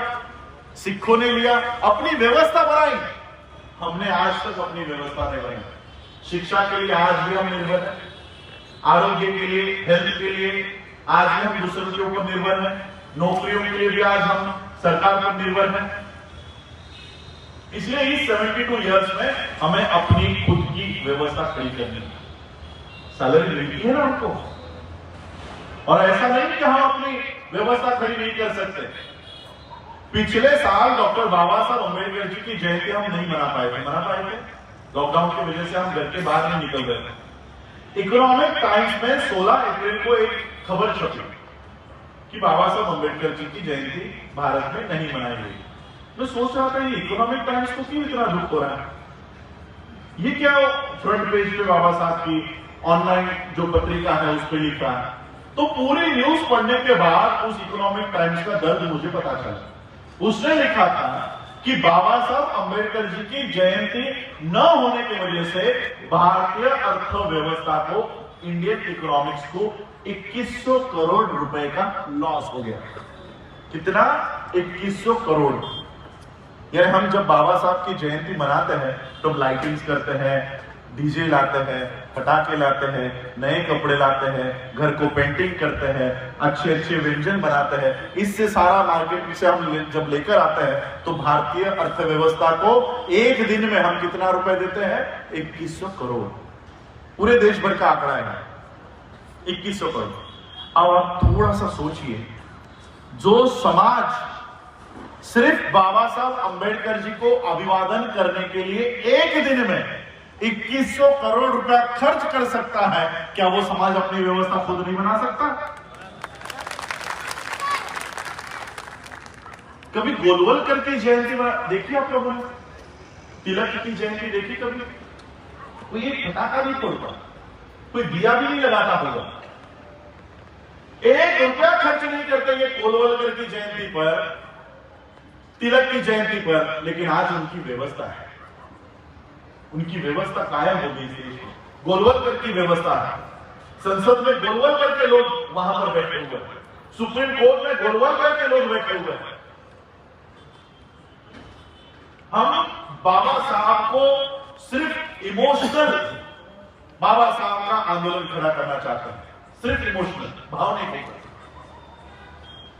सिखों ने लिया, अपनी व्यवस्था बनाई। हमने आज तक अपनी व्यवस्था नहीं बनाई। शिक्षा के लिए आज भी हम निर्भर हैं, आरोग्य के लिए, हेल्थ के लिए आज भी हम दूसरों के ऊपर निर्भर हैं, नौकरियों के लिए भी आज हम सरकार पर निर्भर हैं। इसलिए इस 72 इयर्स में हमें अपनी खुद की व्यवस्था खड़ी करनी है। सैलरी मिलती है ना हमको, और ऐसा नहीं कि हम अपनी व्यवस्था खड़ी नहीं कर सकते। पिछले साल डॉक्टर बाबा साहब अम्बेडकर जी की जयंती हम नहीं मना पाए थे, लॉकडाउन की वजह से हम घर के बाहर नहीं निकल रहे थे। इकोनॉमिक टाइम्स में 16 अप्रैल को एक खबर छपी कि बाबा साहब अम्बेडकर जी की जयंती भारत में नहीं मनाई गई। मैं सोच रहा था ये इकोनॉमिक टाइम्स को क्यों इतना दुख हो रहा है, ये क्या फ्रंट पेज पे बाबा साहब की ऑनलाइन जो पत्रिका है उस पर लिखा है। तो पूरी न्यूज पढ़ने के बाद उस इकोनॉमिक टाइम्स का दर्द मुझे पता चला। उसने लिखा था कि बाबा साहब अंबेडकर जी की जयंती न होने की वजह से भारतीय अर्थव्यवस्था को, इंडियन इकोनॉमिक्स को 2100 करोड़ रुपए का लॉस हो गया। कितना? 2100 करोड़। यानी हम जब बाबा साहब की जयंती मनाते हैं तो लाइटिंग्स करते हैं, डीजे लाते हैं, पटाखे लाते हैं, नए कपड़े लाते हैं, घर को पेंटिंग करते हैं, अच्छे अच्छे व्यंजन बनाते हैं। इससे सारा मार्केट से हम जब लेकर आते हैं तो भारतीय अर्थव्यवस्था को एक दिन में हम कितना रुपए देते हैं? 2100 करोड़। पूरे देश भर का आंकड़ा है 2100 करोड़। अब आप थोड़ा सा सोचिए, जो समाज सिर्फ बाबा साहब अंबेडकर जी को अभिवादन करने के लिए एक दिन में 2100 करोड़ रुपया खर्च कर सकता है, क्या वो समाज अपनी व्यवस्था खुद नहीं बना सकता? कभी गोलवलकर की जयंती देखी आप लोगों ने? तिलक की जयंती देखी कभी? कोई एक पटाखा नहीं फोड़ता, कोई दिया भी नहीं लगाता होगा, 1 रुपया खर्च नहीं करते ये गोलवलकर की जयंती पर, तिलक की जयंती पर। लेकिन आज उनकी व्यवस्था है, उनकी व्यवस्था कायम हो गई थी। गोलवलकर की व्यवस्था है, संसद में गोलवलकर के लोग वहां पर बैठे हुए हैं, सुप्रीम कोर्ट में गोलवलकर के लोग बैठे हुए हैं। हम बाबा साहब को सिर्फ इमोशनल बाबा साहब का आंदोलन खड़ा करना चाहते हैं, सिर्फ इमोशनल, भावनिक होकर।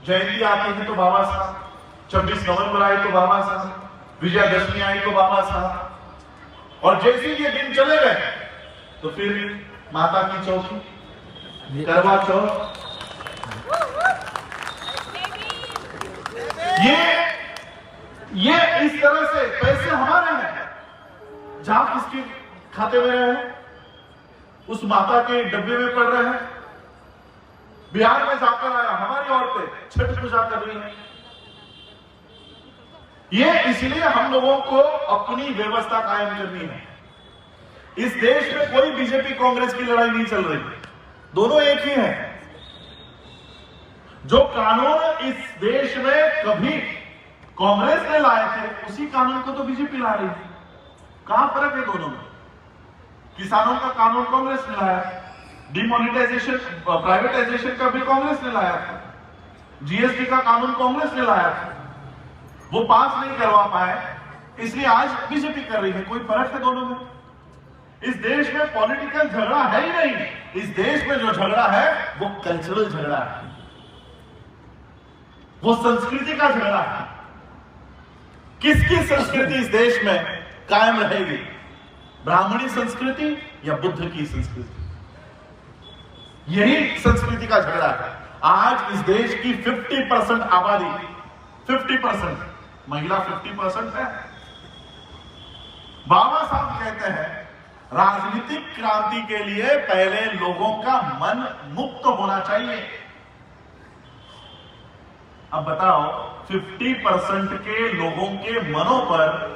जयंती आती है तो बाबा साहब, 26 नवंबर आए तो बाबा साहब, विजयादशमी आई तो बाबा साहब, और जैसे ये दिन चले गए तो फिर माता की चौकी, करवा चौथ, ये इस तरह से पैसे हमारे हैं, जहां किसके खाते में रहे हैं? उस माता के डब्बे में पड़ रहे हैं। बिहार में जाकर आया, हमारी औरतें छठ पूजा कर रही हैं। ये इसलिए हम लोगों को अपनी व्यवस्था कायम करनी है। इस देश में कोई बीजेपी कांग्रेस की लड़ाई नहीं चल रही, दोनों एक ही हैं। जो कानून इस देश में कभी कांग्रेस ने लाए थे, उसी कानून को तो बीजेपी ला रही थी। कहां फर्क है दोनों में? किसानों का कानून कांग्रेस ने लाया, डिमोनेटाइजेशन, प्राइवेटाइजेशन का भी कांग्रेस ने लाया था, जीएसटी का कानून कांग्रेस ने लाया था, वो पास नहीं करवा पाए, इसलिए आज बीजेपी कर रही है। कोई फर्क है दोनों में? इस देश में पॉलिटिकल झगड़ा है ही नहीं। इस देश में जो झगड़ा है वो कल्चरल झगड़ा है, वो संस्कृति का झगड़ा है। किसकी संस्कृति इस देश में कायम रहेगी? ब्राह्मणी संस्कृति या बुद्ध की संस्कृति? यही संस्कृति का झगड़ा है। आज इस देश की 50% आबादी, 50% महिला 50% है। बाबा साहब कहते हैं राजनीतिक क्रांति के लिए पहले लोगों का मन मुक्त होना चाहिए। अब बताओ, 50% के लोगों के मनों पर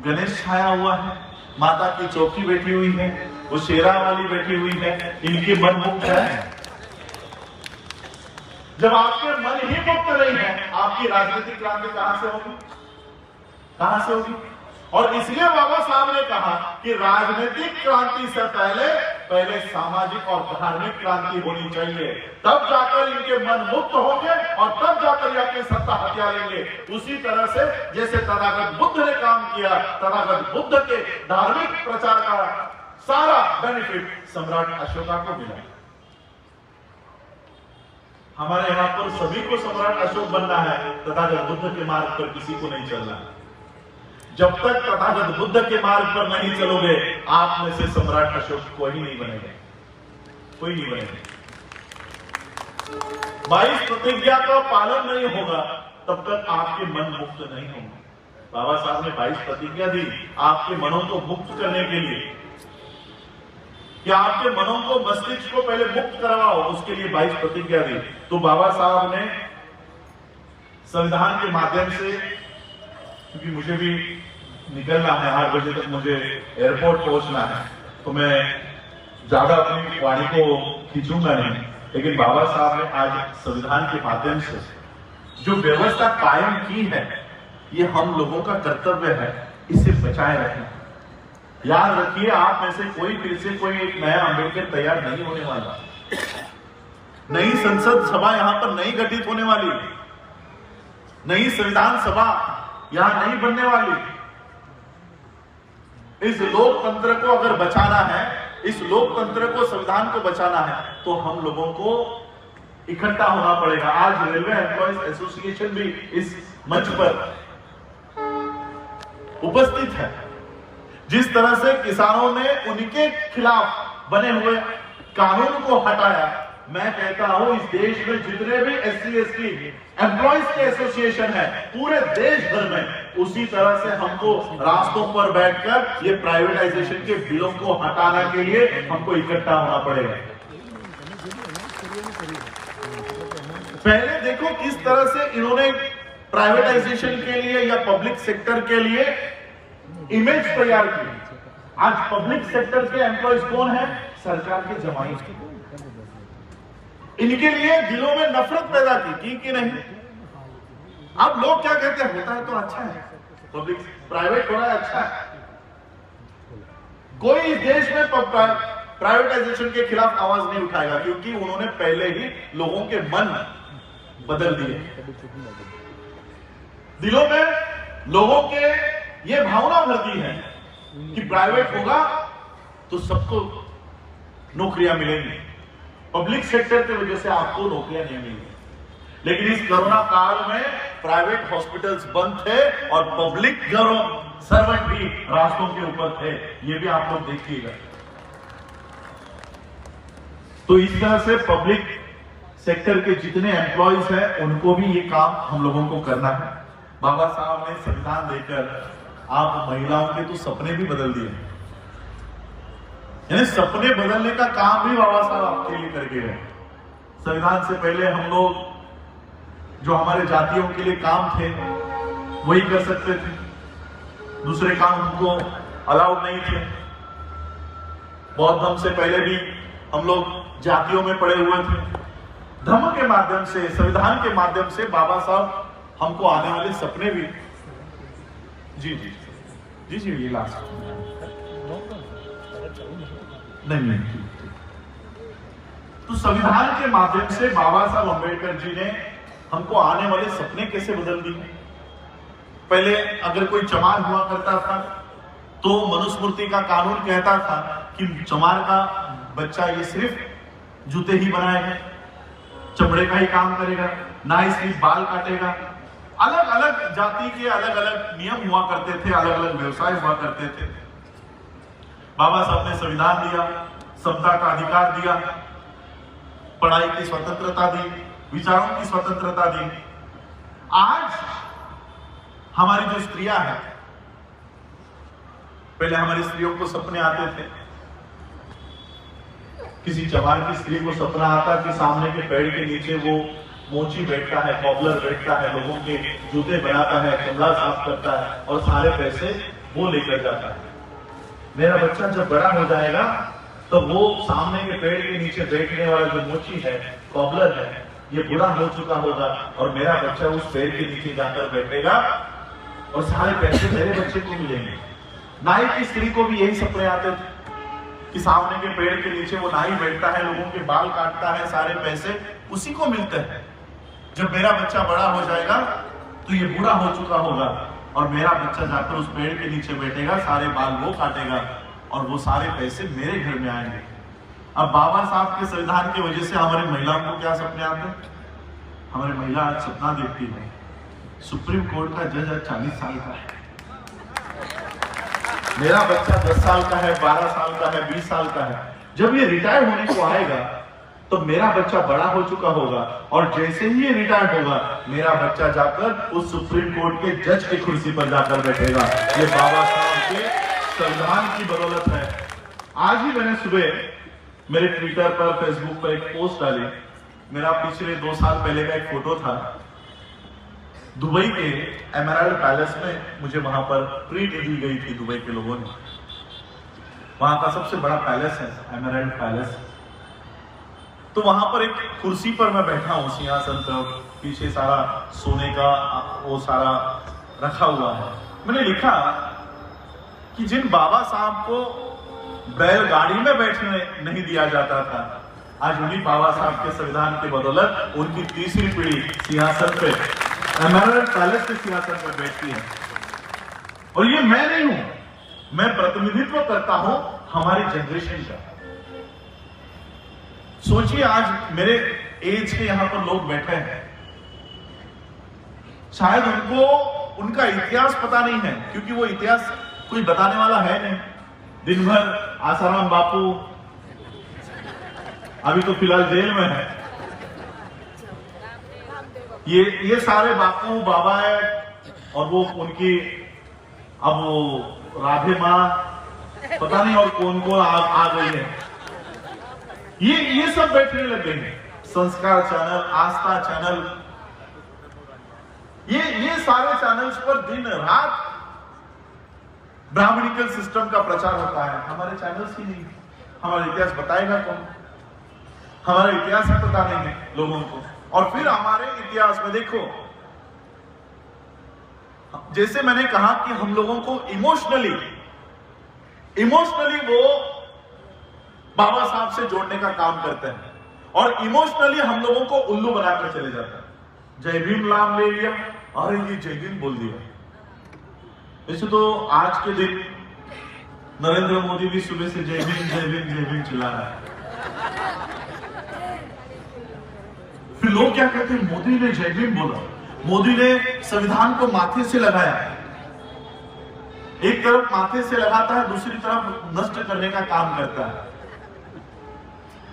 गणेश छाया हुआ है, माता की चौकी बैठी हुई है, वो शेरा वाली बैठी हुई है, इनके मन मुक्त है। जब आपके मन ही मुक्त नहीं है, आपकी राजनीतिक क्रांति कहां से होगी? कहां से होगी? और इसलिए बाबा साहब ने कहा कि राजनीतिक क्रांति से पहले सामाजिक और धार्मिक क्रांति होनी चाहिए, तब जाकर इनके मन मुक्त होंगे और तब जाकर ये सत्ता हथिया लेंगे। उसी तरह से जैसे तथागत बुद्ध ने काम किया, तथागत बुद्ध के धार्मिक प्रचार का सारा बेनिफिट सम्राट अशोका को मिला। हमारे यहां पर सभी को सम्राट अशोक बनना है, तथागत बुद्ध के मार्ग पर किसी को नहीं चलना। जब तक तथागत बुद्ध के मार्ग पर नहीं चलोगे, आप में से सम्राट अशोक कोई नहीं बनेगा, कोई नहीं बनेगा। 22 प्रतिज्ञा का पालन नहीं होगा तब तक आपके मन मुक्त नहीं होंगे। बाबा साहब ने 22 प्रतिज्ञा दी आपके मनों को मुक्त करने के लिए, कि आपके मनों को, मस्तिष्क को पहले मुक्त करवाओ, उसके लिए 22 प्रतिज्ञा दी। तो बाबा साहब ने संविधान के माध्यम से क्योंकि मुझे भी निकलना है, 8 बजे तक मुझे एयरपोर्ट पहुंचना है, तो मैं ज्यादा अपनी वाणी को खींचूंगा नहीं। लेकिन बाबा साहब ने आज संविधान के माध्यम से जो व्यवस्था कायम की है, ये हम लोगों का कर्तव्य है इसे बचाए रखना। याद रखिए, आप में से कोई फिर से कोई एक नया अम्बेडकर तैयार नहीं होने वाला। नई संसद सभा यहां पर नहीं गठित होने वाली, नई संविधान सभा यहां नहीं बनने वाली। इस लोकतंत्र को अगर बचाना है, इस लोकतंत्र को, संविधान को बचाना है, तो हम लोगों को इकट्ठा होना पड़ेगा। आज रेलवे एम्प्लॉयज एसोसिएशन भी इस मंच पर उपस्थित है। जिस तरह से किसानों ने उनके खिलाफ बने हुए कानून को हटाया, मैं कहता हूं इस देश में जितने भी SC ST एम्प्लॉयज के एसोसिएशन है पूरे देश भर में, उसी तरह से हमको रास्तों पर बैठकर ये प्राइवेटाइजेशन के बिलों को हटाने के लिए हमको इकट्ठा होना पड़ेगा। पहले देखो किस तरह से इन्होंने प्राइवेटाइजेशन के लिए या पब्लिक सेक्टर के लिए इमेज तैयार की। आज पब्लिक सेक्टर के एम्प्लॉयज कौन है? सरकार के जमाई। इनके लिए दिलों में नफरत पैदा की कि नहीं? अब लोग क्या कहते हैं, होता है तो अच्छा है, पब्लिक प्राइवेट हो रहा है अच्छा है। कोई इस देश में प्राइवेटाइजेशन के खिलाफ आवाज नहीं उठाएगा, क्योंकि उन्होंने पहले ही लोगों के मन बदल दिए। दिलों में लोगों के ये भावना भर दी है कि प्राइवेट होगा तो सबको नौकरियां मिलेंगी, पब्लिक सेक्टर की वजह से आपको नौकरियां नहीं मिलेंगी। लेकिन इस कोरोना काल में प्राइवेट हॉस्पिटल्स बंद थे और पब्लिक सर्वेंट भी रास्तों के ऊपर थे, ये भी आप लोग देखिएगा। तो इस तरह से पब्लिक सेक्टर के जितने एम्प्लॉयज हैं उनको भी ये काम हम लोगों को करना है। बाबा साहब ने संविधान देकर आप महिलाओं के तो सपने भी बदल दिए, यानी सपने बदलने का काम भी बाबा साहब आपके लिए करके गए। संविधान से पहले हम लोग जो हमारे जातियों के लिए काम थे वही कर सकते थे, दूसरे काम हमको अलाउड नहीं थे। बहुत धर्म से पहले भी हम लोग जातियों में पड़े हुए थे। धर्म के माध्यम से, संविधान के माध्यम से बाबा साहब हमको आने वाले सपने भी जी जी जी जी ये लास्ट नहीं। तो संविधान के माध्यम से बाबा साहब अम्बेडकर जी ने हमको आने वाले सपने कैसे बदल दिए। पहले अगर कोई चमार हुआ करता था तो मनुस्मृति का कानून कहता था कि चमार का बच्चा ये सिर्फ जूते ही बनाएगा, चमड़े का ही काम करेगा, ना ही सिर्फ बाल काटेगा। अलग अलग जाति के अलग अलग नियम हुआ करते थे, अलग अलग व्यवसाय हुआ करते थे। बाबा साहब ने संविधान दिया, समता का अधिकार दिया, पढ़ाई की स्वतंत्रता दी, विचारों की स्वतंत्रता दी। आज हमारी जो स्त्रियां हैं, पहले हमारी स्त्रियों को सपने आते थे, किसी चमार की स्त्री को सपना आता कि सामने के पेड़ के नीचे वो मोची बैठता है, कॉबलर बैठता है, लोगों के जूते बनाता है, कमरा साफ करता है और सारे पैसे वो लेकर जाता है। मेरा बच्चा जब बड़ा हो जाएगा तो वो सामने के पेड़ के नीचे बैठने वाला जो मोची है, कॉबलर है, ये बुरा हो चुका होगा और मेरा बच्चा उस पेड़ के नीचे जाकर बैठेगा और सारे पैसे मेरे बच्चे को मिलेंगे। नाई की स्त्री को भी यही सपने आते थे कि सामने के पेड़ के नीचे वो नाई बैठता है, लोगों के बाल काटता है, सारे पैसे उसी को मिलते हैं। जब मेरा बच्चा बड़ा हो जाएगा तो ये बूढ़ा हो चुका होगा और मेरा बच्चा जाकर उस पेड़ के नीचे बैठेगा, सारे बाल वो काटेगा और वो सारे पैसे मेरे घर में आएंगे। अब बाबा साहब के संविधान की वजह से हमारी महिलाओं को क्या सपने आते हैं? हमारी महिला आज सपना देखती है सुप्रीम कोर्ट का जज आज 40 साल का है, मेरा बच्चा 10 साल का है, 12 साल का है, 20 साल का है। जब ये रिटायर होने को आएगा तो मेरा बच्चा बड़ा हो चुका होगा और जैसे ही ये रिटायर होगा मेरा बच्चा जाकर उस सुप्रीम कोर्ट के जज की कुर्सी पर जाकर बैठेगा। ये बाबा साहब के संविधान की बदौलत है। आज ही मैंने सुबह मेरे ट्विटर पर, फेसबुक पर एक पोस्ट डाली। मेरा पिछले 2 साल पहले का एक फोटो था दुबई के एमराल्ड पैलेस में मुझे वहां पर ट्रीट दी गई थी दुबई के लोगों ने। वहां का सबसे बड़ा पैलेस है एमराल्ड पैलेस। तो वहां पर एक कुर्सी पर मैं बैठा हूं, सिंहासन पर, पीछे सारा सोने का वो सारा रखा हुआ है। मैंने लिखा कि जिन बाबा साहब को बैलगाड़ी में बैठने नहीं दिया जाता था, आज उन्हीं बाबा साहब के संविधान के बदौलत उनकी तीसरी पीढ़ी सिंहासन पे, एमराल्ड पैलेस के सिंहासन पर बैठती है। और ये मैं नहीं हूं, मैं प्रतिनिधित्व करता हूं हमारी जनरेशन का। सोचिए आज मेरे एज के यहां पर लोग बैठे हैं, शायद उनको उनका इतिहास पता नहीं है, क्योंकि वो इतिहास कोई बताने वाला है नहीं। दिन भर आसाराम बापू अभी तो फिलहाल जेल में है, ये सारे बापू बाबा है, और वो उनकी अब वो राधे मां पता नहीं और कौन कौन आ गई है। ये सब बैठने लग गए हैं। संस्कार चैनल, आस्था चैनल, ये सारे चैनल्स पर दिन रात ब्राह्मणिकल सिस्टम का प्रचार होता है। हमारे चैनल्स ही नहीं। हमारा इतिहास बताएगा कौन? हमारा इतिहास ही पता नहीं है लोगों को। और फिर हमारे इतिहास में देखो, जैसे मैंने कहा कि हम लोगों को इमोशनली वो बाबा साहब से जोड़ने का काम करते हैं, और इमोशनली हम लोगों को उल्लू बनाकर चले जाते हैं। जय भीम नाम ले लिया, अरे ये जय भीम बोल दिया। वैसे तो आज के दिन नरेंद्र मोदी भी सुबह से जय भीम जय भीम जय भीम चिल्ला रहा है। फिर लोग क्या कहते हैं, मोदी ने जय भीम बोला, मोदी ने संविधान को माथे से लगाया। एक तरफ माथे से लगाता है, दूसरी तरफ नष्ट करने का काम करता है।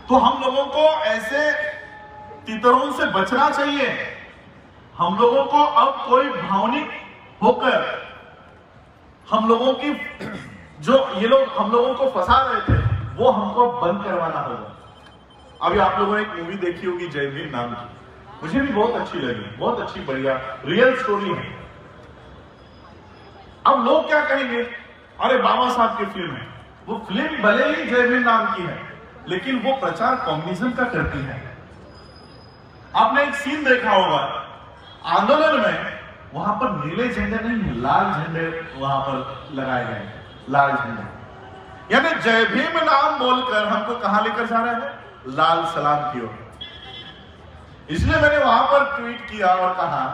तो हम लोगों को ऐसे तितरों से बचना चाहिए। हम लोगों को अब कोई भावनिक होकर हम लोगों की जो ये लोग हम लोगों को फंसा रहे थे, वो हमको बंद करवाना होगा। अभी आप लोगों ने एक मूवी देखी होगी जय भीम नाम की, मुझे भी बहुत अच्छी लगी, बहुत अच्छी, बढ़िया रियल स्टोरी है। अब लोग क्या कहेंगे, अरे बाबा साहब की फिल्म है। वो फिल्म भले ही जय भीम नाम की है, लेकिन वो प्रचार कम्युनिज्म का करती है। आपने एक सीन देखा होगा आंदोलन में, वहां पर नीले झंडे नहीं, लाल झंडे वहां पर लगाए गए, लाल झंडे। यानी जय भीम नाम बोलकर हमको कहां लेकर जा रहे हैं, लाल सलाम की ओर। इसलिए मैंने वहां पर ट्वीट किया और कहा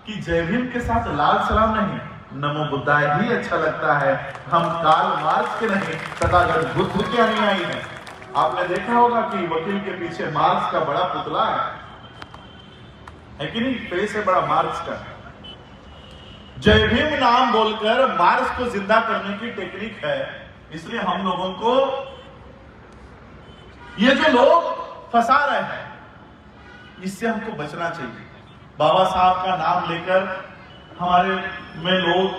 कि जय भीम के साथ लाल सलाम नहीं, नमो बुद्धाय ही अच्छा लगता है। हम कार्ल मार्क्स के नहीं, तथागत बुद्ध के अनुयायी हैं। आपने देखा होगा कि वकील के पीछे मार्क्स का बड़ा पुतला है कि नहीं, फेस है बड़ा मार्क्स का। जय भीम नाम बोलकर मार्क्स को जिंदा करने की टेक्निक है। इसलिए हम लोगों को ये जो लोग फंसा रहे हैं, इससे हमको बचना चाहिए। बाबा साहब का नाम लेकर हमारे में लोग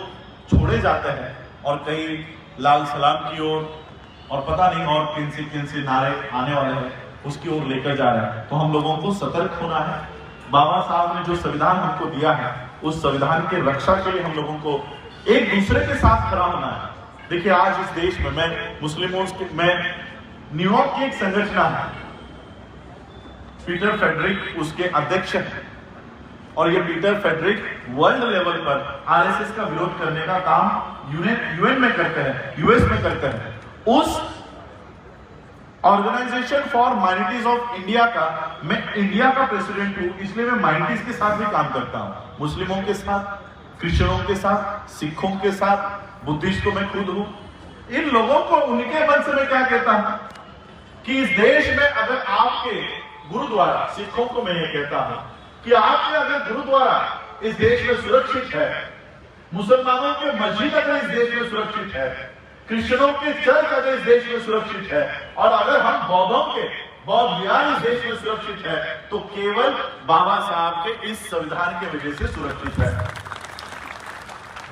छोड़े जाते हैं, और कई लाल सलाम की ओर और पता नहीं और किन से नारे आने वाले हैं, उसकी ओर लेकर जा रहे हैं। तो हम लोगों को सतर्क होना है। बाबा साहब ने जो संविधान हमको दिया है, उस संविधान के रक्षा के लिए हम लोगों को एक दूसरे के साथ खड़ा होना है। देखिए आज इस देश में, मैं मुस्लिमों में न्यूयॉर्क की एक संरचना है, पीटर फेडरिक उसके अध्यक्ष हैं, और ये पीटर फेडरिक वर्ल्ड लेवल पर आरएसएस का विरोध करने का काम यूएन में करते हैं, यूएस में करते हैं। उस organisation for minorities of India का मैं इंडिया का प्रेसिडेंट हूं, इसलिए मैं माइनॉरिटीज के साथ भी काम करता हूं, मुस्लिमों के साथ, क्रिश्चियनों के साथ, सिखों के साथ, बुद्धिस्ट तो मैं खुद हूं। इन लोगों को उनके मन से मैं क्या कहता हूं कि इस देश में अगर आपके गुरुद्वारा, सिखों को मैं ये कहता हूं कि आपके अगर गुरुद्वारा इस देश में सुरक्षित है, मुसलमानों के मस्जिद अगर इस देश में सुरक्षित है, क्रिश्चियनों के चर्च अगर इस देश में सुरक्षित है, और अगर हम बौद्धों के बौद्ध विहार इस देश में सुरक्षित है, तो केवल बाबा साहब के इस संविधान की वजह से सुरक्षित है।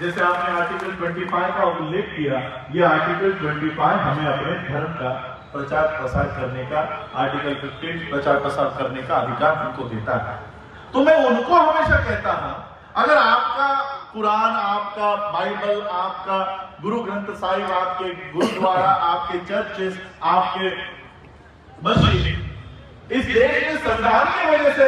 जैसे आपने आर्टिकल 25 का उल्लेख किया, ये आर्टिकल 25 हमें अपने धर्म का प्रचार प्रसार करने का, आर्टिकल 15 प्रचार प्रसार करने का अधिकार हमको देता है। तो मैं उनको हमेशा कहता हूं, अगर आपका कुरान, आपका बाइबल, आपका गुरु ग्रंथ साहिब, आपके गुरुद्वारा, आपके चर्चेस, आपके मस्जिद इस देश में संविधान की वजह से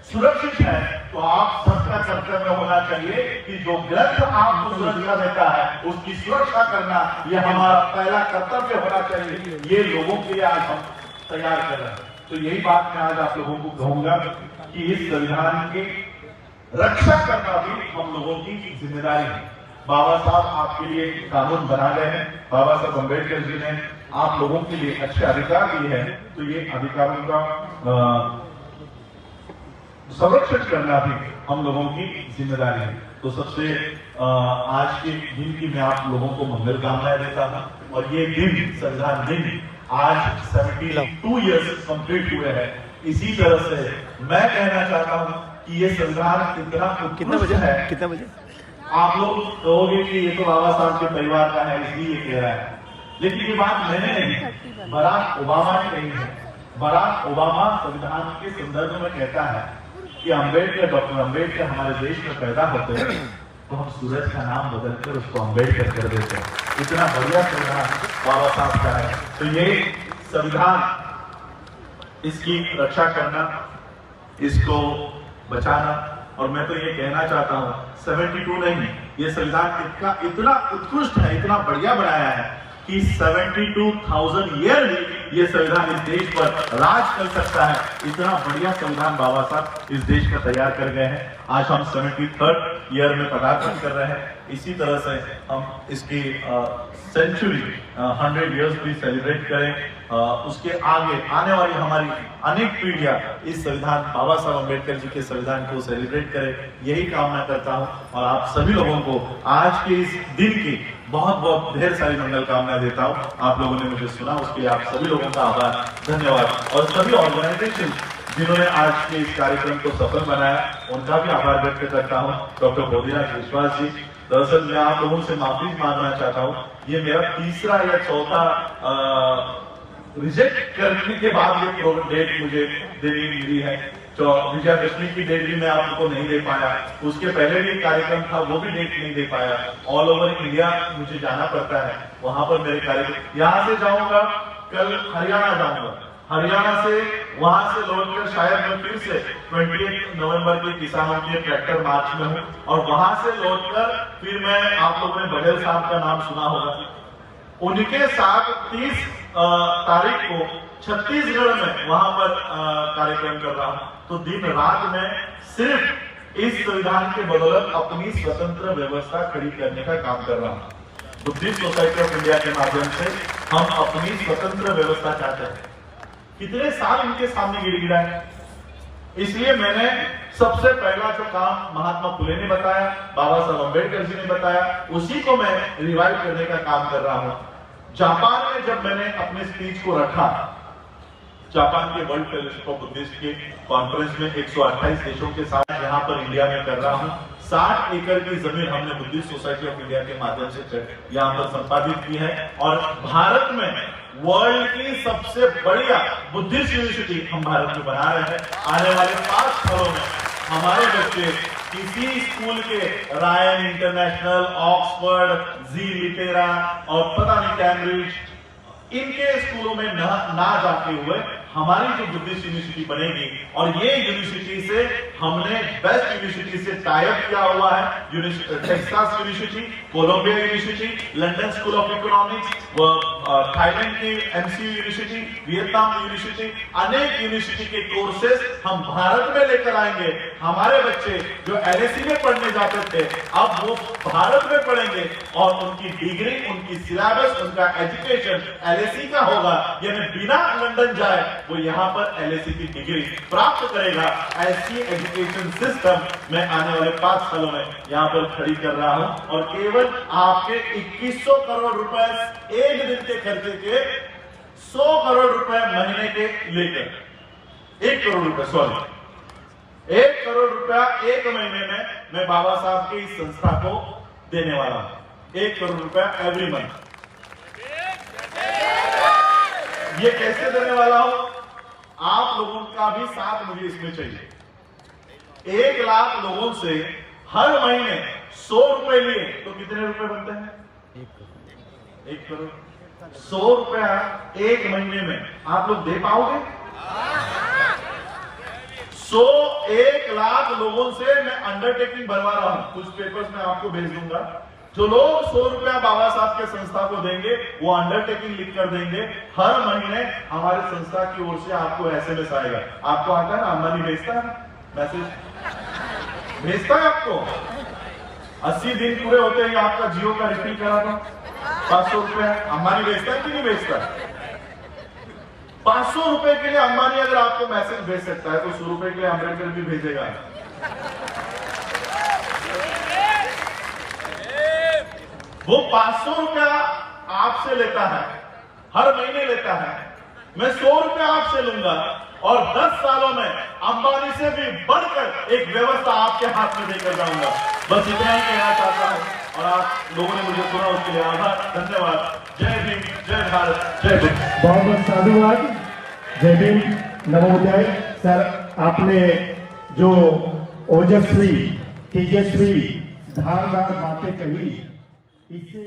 सुरक्षित है, तो आप सबका कर्तव्य होना चाहिए कि जो ग्रंथ आपको सुरक्षा देता है उसकी सुरक्षा करना यह हमारा पहला कर्तव्य होना चाहिए। ये लोगों के लिए आज हम तैयार कर रहे हैं। तो यही बात मैं आज आप लोगों को कहूंगा कि इस संविधान की रक्षा करना भी हम लोगों की जिम्मेदारी है। बाबा साहब आपके लिए कानून बना गए हैं, बाबा साहब अम्बेडकर जी ने आप लोगों के लिए अच्छे अधिकार दिए हैं, तो ये अधिकारों का संरक्षण करना भी हम लोगों की जिम्मेदारी है। तो सबसे आज के दिन की मैं आप लोगों को मंगल कामनाएं देता हूं। और ये दिन, संविधान दिन, आज 72 ईयर्स कंप्लीट हुए हैं। इसी तरह से मैं कहना चाहता हूं कि ये संविधान इतना उत्कृष्ट है। कितने बजे? आप लोग कहोगे कि ये तो बाबा साहब के परिवार का है इसलिए ये कह रहा है, लेकिन ये बात मैंने नहीं, बराक ओबामा ने कही है। बराक ओबामा संविधान के संदर्भ में कहता है कि अम्बेडकर, डॉक्टर अम्बेडकर हमारे देश में पैदा होते हैं तो हम सूरज का नाम बदलकर उसको अम्बेडकर कर देते हैं। इतना बढ़िया संविधान बाबा साहब का है। तो ये संविधान, इसकी रक्षा करना, इसको बचाना, और मैं तो ये कहना चाहता हूं 72 नहीं, ये संविधान इतना उत्कृष्ट है, इतना बढ़िया बनाया है कि 72,000 ईयर भी ये संविधान इस देश पर राज कर सकता है। इतना बढ़िया संविधान बाबा साहब इस देश का तैयार कर गए हैं। आज हम 73rd ईयर में पदार्पण कर रहे हैं। इसी तरह से हम इसकी सेंचुरी 100 ईयर्स भी सेलिब्रेट करें। उसके आगे आने वाली हमारी अनेक पीढ़ियां इस संविधान, बाबा साहब अम्बेडकर जी के संविधान को सेलिब्रेट करें, यही कामना करता हूं। और आप सभी लोगों को आज के इस दिन की बहुत बहुत ढेर सारी मंगल कामनाएं देता हूं। आप लोगों ने मुझे सुना, उसके लिए आप सभी लोगों का आभार, धन्यवाद। और सभी ऑर्गेनाइजेशन जिन्होंने आज के इस कार्यक्रम को सफल बनाया, उनका भी आभार व्यक्त करता हूं। डॉक्टर बोधीराज विश्वास जी, दरअसल मैं आप लोगों से माफी मांगना चाहता हूं, ये मेरा तीसरा या चौथा रिजेक्ट करने के बाद ये डेट मुझे देनी मिली है। तो विजयादशमी की डेट भी मैं आपको नहीं दे पाया, उसके पहले भी एक कार्यक्रम था वो भी डेट नहीं दे पाया। ऑल ओवर इंडिया मुझे जाना पड़ता है, वहां पर मेरे कार्यक्रम, यहाँ से जाऊंगा, कल हरियाणा जाऊंगा, हरियाणा से वहां से लौटकर शायद मैं फिर से 28 नवंबर के किसानों के ट्रैक्टर मार्च में हूँ, और वहां से लौटकर फिर मैं, आप लोगों ने बघेल साहब का नाम सुना होगा, उनके साथ 30 तारीख को छत्तीसगढ़ में वहां पर कार्यक्रम कर रहा हूं। तो दिन रात में सिर्फ इस संविधान के बदौलत अपनी स्वतंत्र व्यवस्था खड़ी करने का काम कर रहा हूं। बुद्धिस्ट सोसाइटी ऑफ इंडिया के माध्यम से हम अपनी स्वतंत्र व्यवस्था चाहते हैं। कितने साल इनके सामने गिड़गिड़ाए, इसलिए मैंने सबसे पहला जो काम महात्मा फुले ने बताया, बाबा साहब अम्बेडकर जी ने बताया, उसी को मैं रिवाइव करने का काम कर रहा हूं। जापान में जब मैंने अपने स्पीच को रखा, जापान के वर्ल्ड फेलोशिप ऑफ बुद्धिस्ट के कॉन्फ्रेंस में 128 देशों के साथ यहाँ पर इंडिया में कर रहा हूँ। 60 एकड़ की जमीन हमने बुद्धिस्ट सोसाइटी ऑफ इंडिया के माध्यम से यहाँ पर संपादित की है, और भारत में वर्ल्ड की सबसे बढ़िया बुद्धिस्ट यूनिवर्सिटी हम भारत में बना रहे हैं। आने वाले 5 सालों में हमारे बच्चे किसी स्कूल के रायन इंटरनेशनल, ऑक्सफोर्ड, जी लिटेरा और पता नहीं कैम्ब्रिज, इनके स्कूलों में ना जाते हुए हमारी जो बुद्धिस्ट यूनिवर्सिटी बनेगी, और ये यूनिवर्सिटी से हमने बेस्ट यूनिवर्सिटी से टाई अप किया हुआ है। Texas University, Columbia University, London School of Economics, Thailand की एमसीयू यूनिवर्सिटी, वियतनाम यूनिवर्सिटी, अनेक यूनिवर्सिटी के कोर्सेज हम भारत में लेकर आएंगे। हमारे बच्चे जो एलएसी में पढ़ने जाते थे, अब वो भारत में पढ़ेंगे, और उनकी डिग्री, उनकी सिलेबस, उनका एजुकेशन एलएसी का होगा, यानी बिना लंदन जाए वो यहाँ पर एलएसी की डिग्री प्राप्त करेगा। ऐसी एजुकेशन सिस्टम मैं आने वाले 5 सालों में यहाँ पर खड़ी कर रहा हूँ, और केवल आपके 2100 करोड़ रुपए एक दिन के खर्चे के 100 करोड़ रुपए महीने के लेकर 1 करोड़ रुपए, सॉरी 1 करोड़ रुपया एक महीने में मैं बाबा साहब की इस संस्था को देने वाला हूं। 1 करोड़ रुपया एवरी मंथ। ये कैसे देने वाला हूं? आप लोगों का भी साथ मुझे इसमें चाहिए। 1 लाख लोगों से हर महीने 100 रुपए लिए तो कितने रुपए बनते हैं? 1 करोड़। 100 रुपया एक महीने में आप लोग दे पाओगे? 1 लाख लोगों से मैं अंडरटेकिंग बनवा रहा हूं, कुछ पेपर्स में आपको भेज दूंगा। जो लोग 100 रुपया बाबा साहब के संस्था को देंगे वो अंडरटेकिंग लिख कर देंगे, हर महीने हमारे संस्था की ओर से आपको SMS आएगा। आपको आता है ना, अंबानी भेजता है मैसेज, भेजता है आपको। 80 दिन पूरे होते हैं आपका जियो का रिफिल करा था 500 रुपया, अंबानी भेजता है कि नहीं भेजता? 500 रुपए के लिए अंबानी अगर आपको मैसेज भेज सकता है तो 100 रुपए के लिए अम्बेडकर भी भेजेगा। वो 500 रुपया आपसे लेता है, हर महीने लेता है। मैं 100 रुपया आपसे लूंगा और 10 सालों में अंबानी से भी बढ़कर एक व्यवस्था आपके हाथ में देकर जाऊंगा। बस इतना ही कहना चाहता हूं और आप लोगों ने मुझे सुना उसके लिए आभार, धन्यवाद। जय भीम, जय भारत, जय भीम। बहुत बहुत साधुवाद। जय भीम, नमोदय। सर, आपने जो ओजस्वी, तेजस्वी, धारदार बातें कही, इससे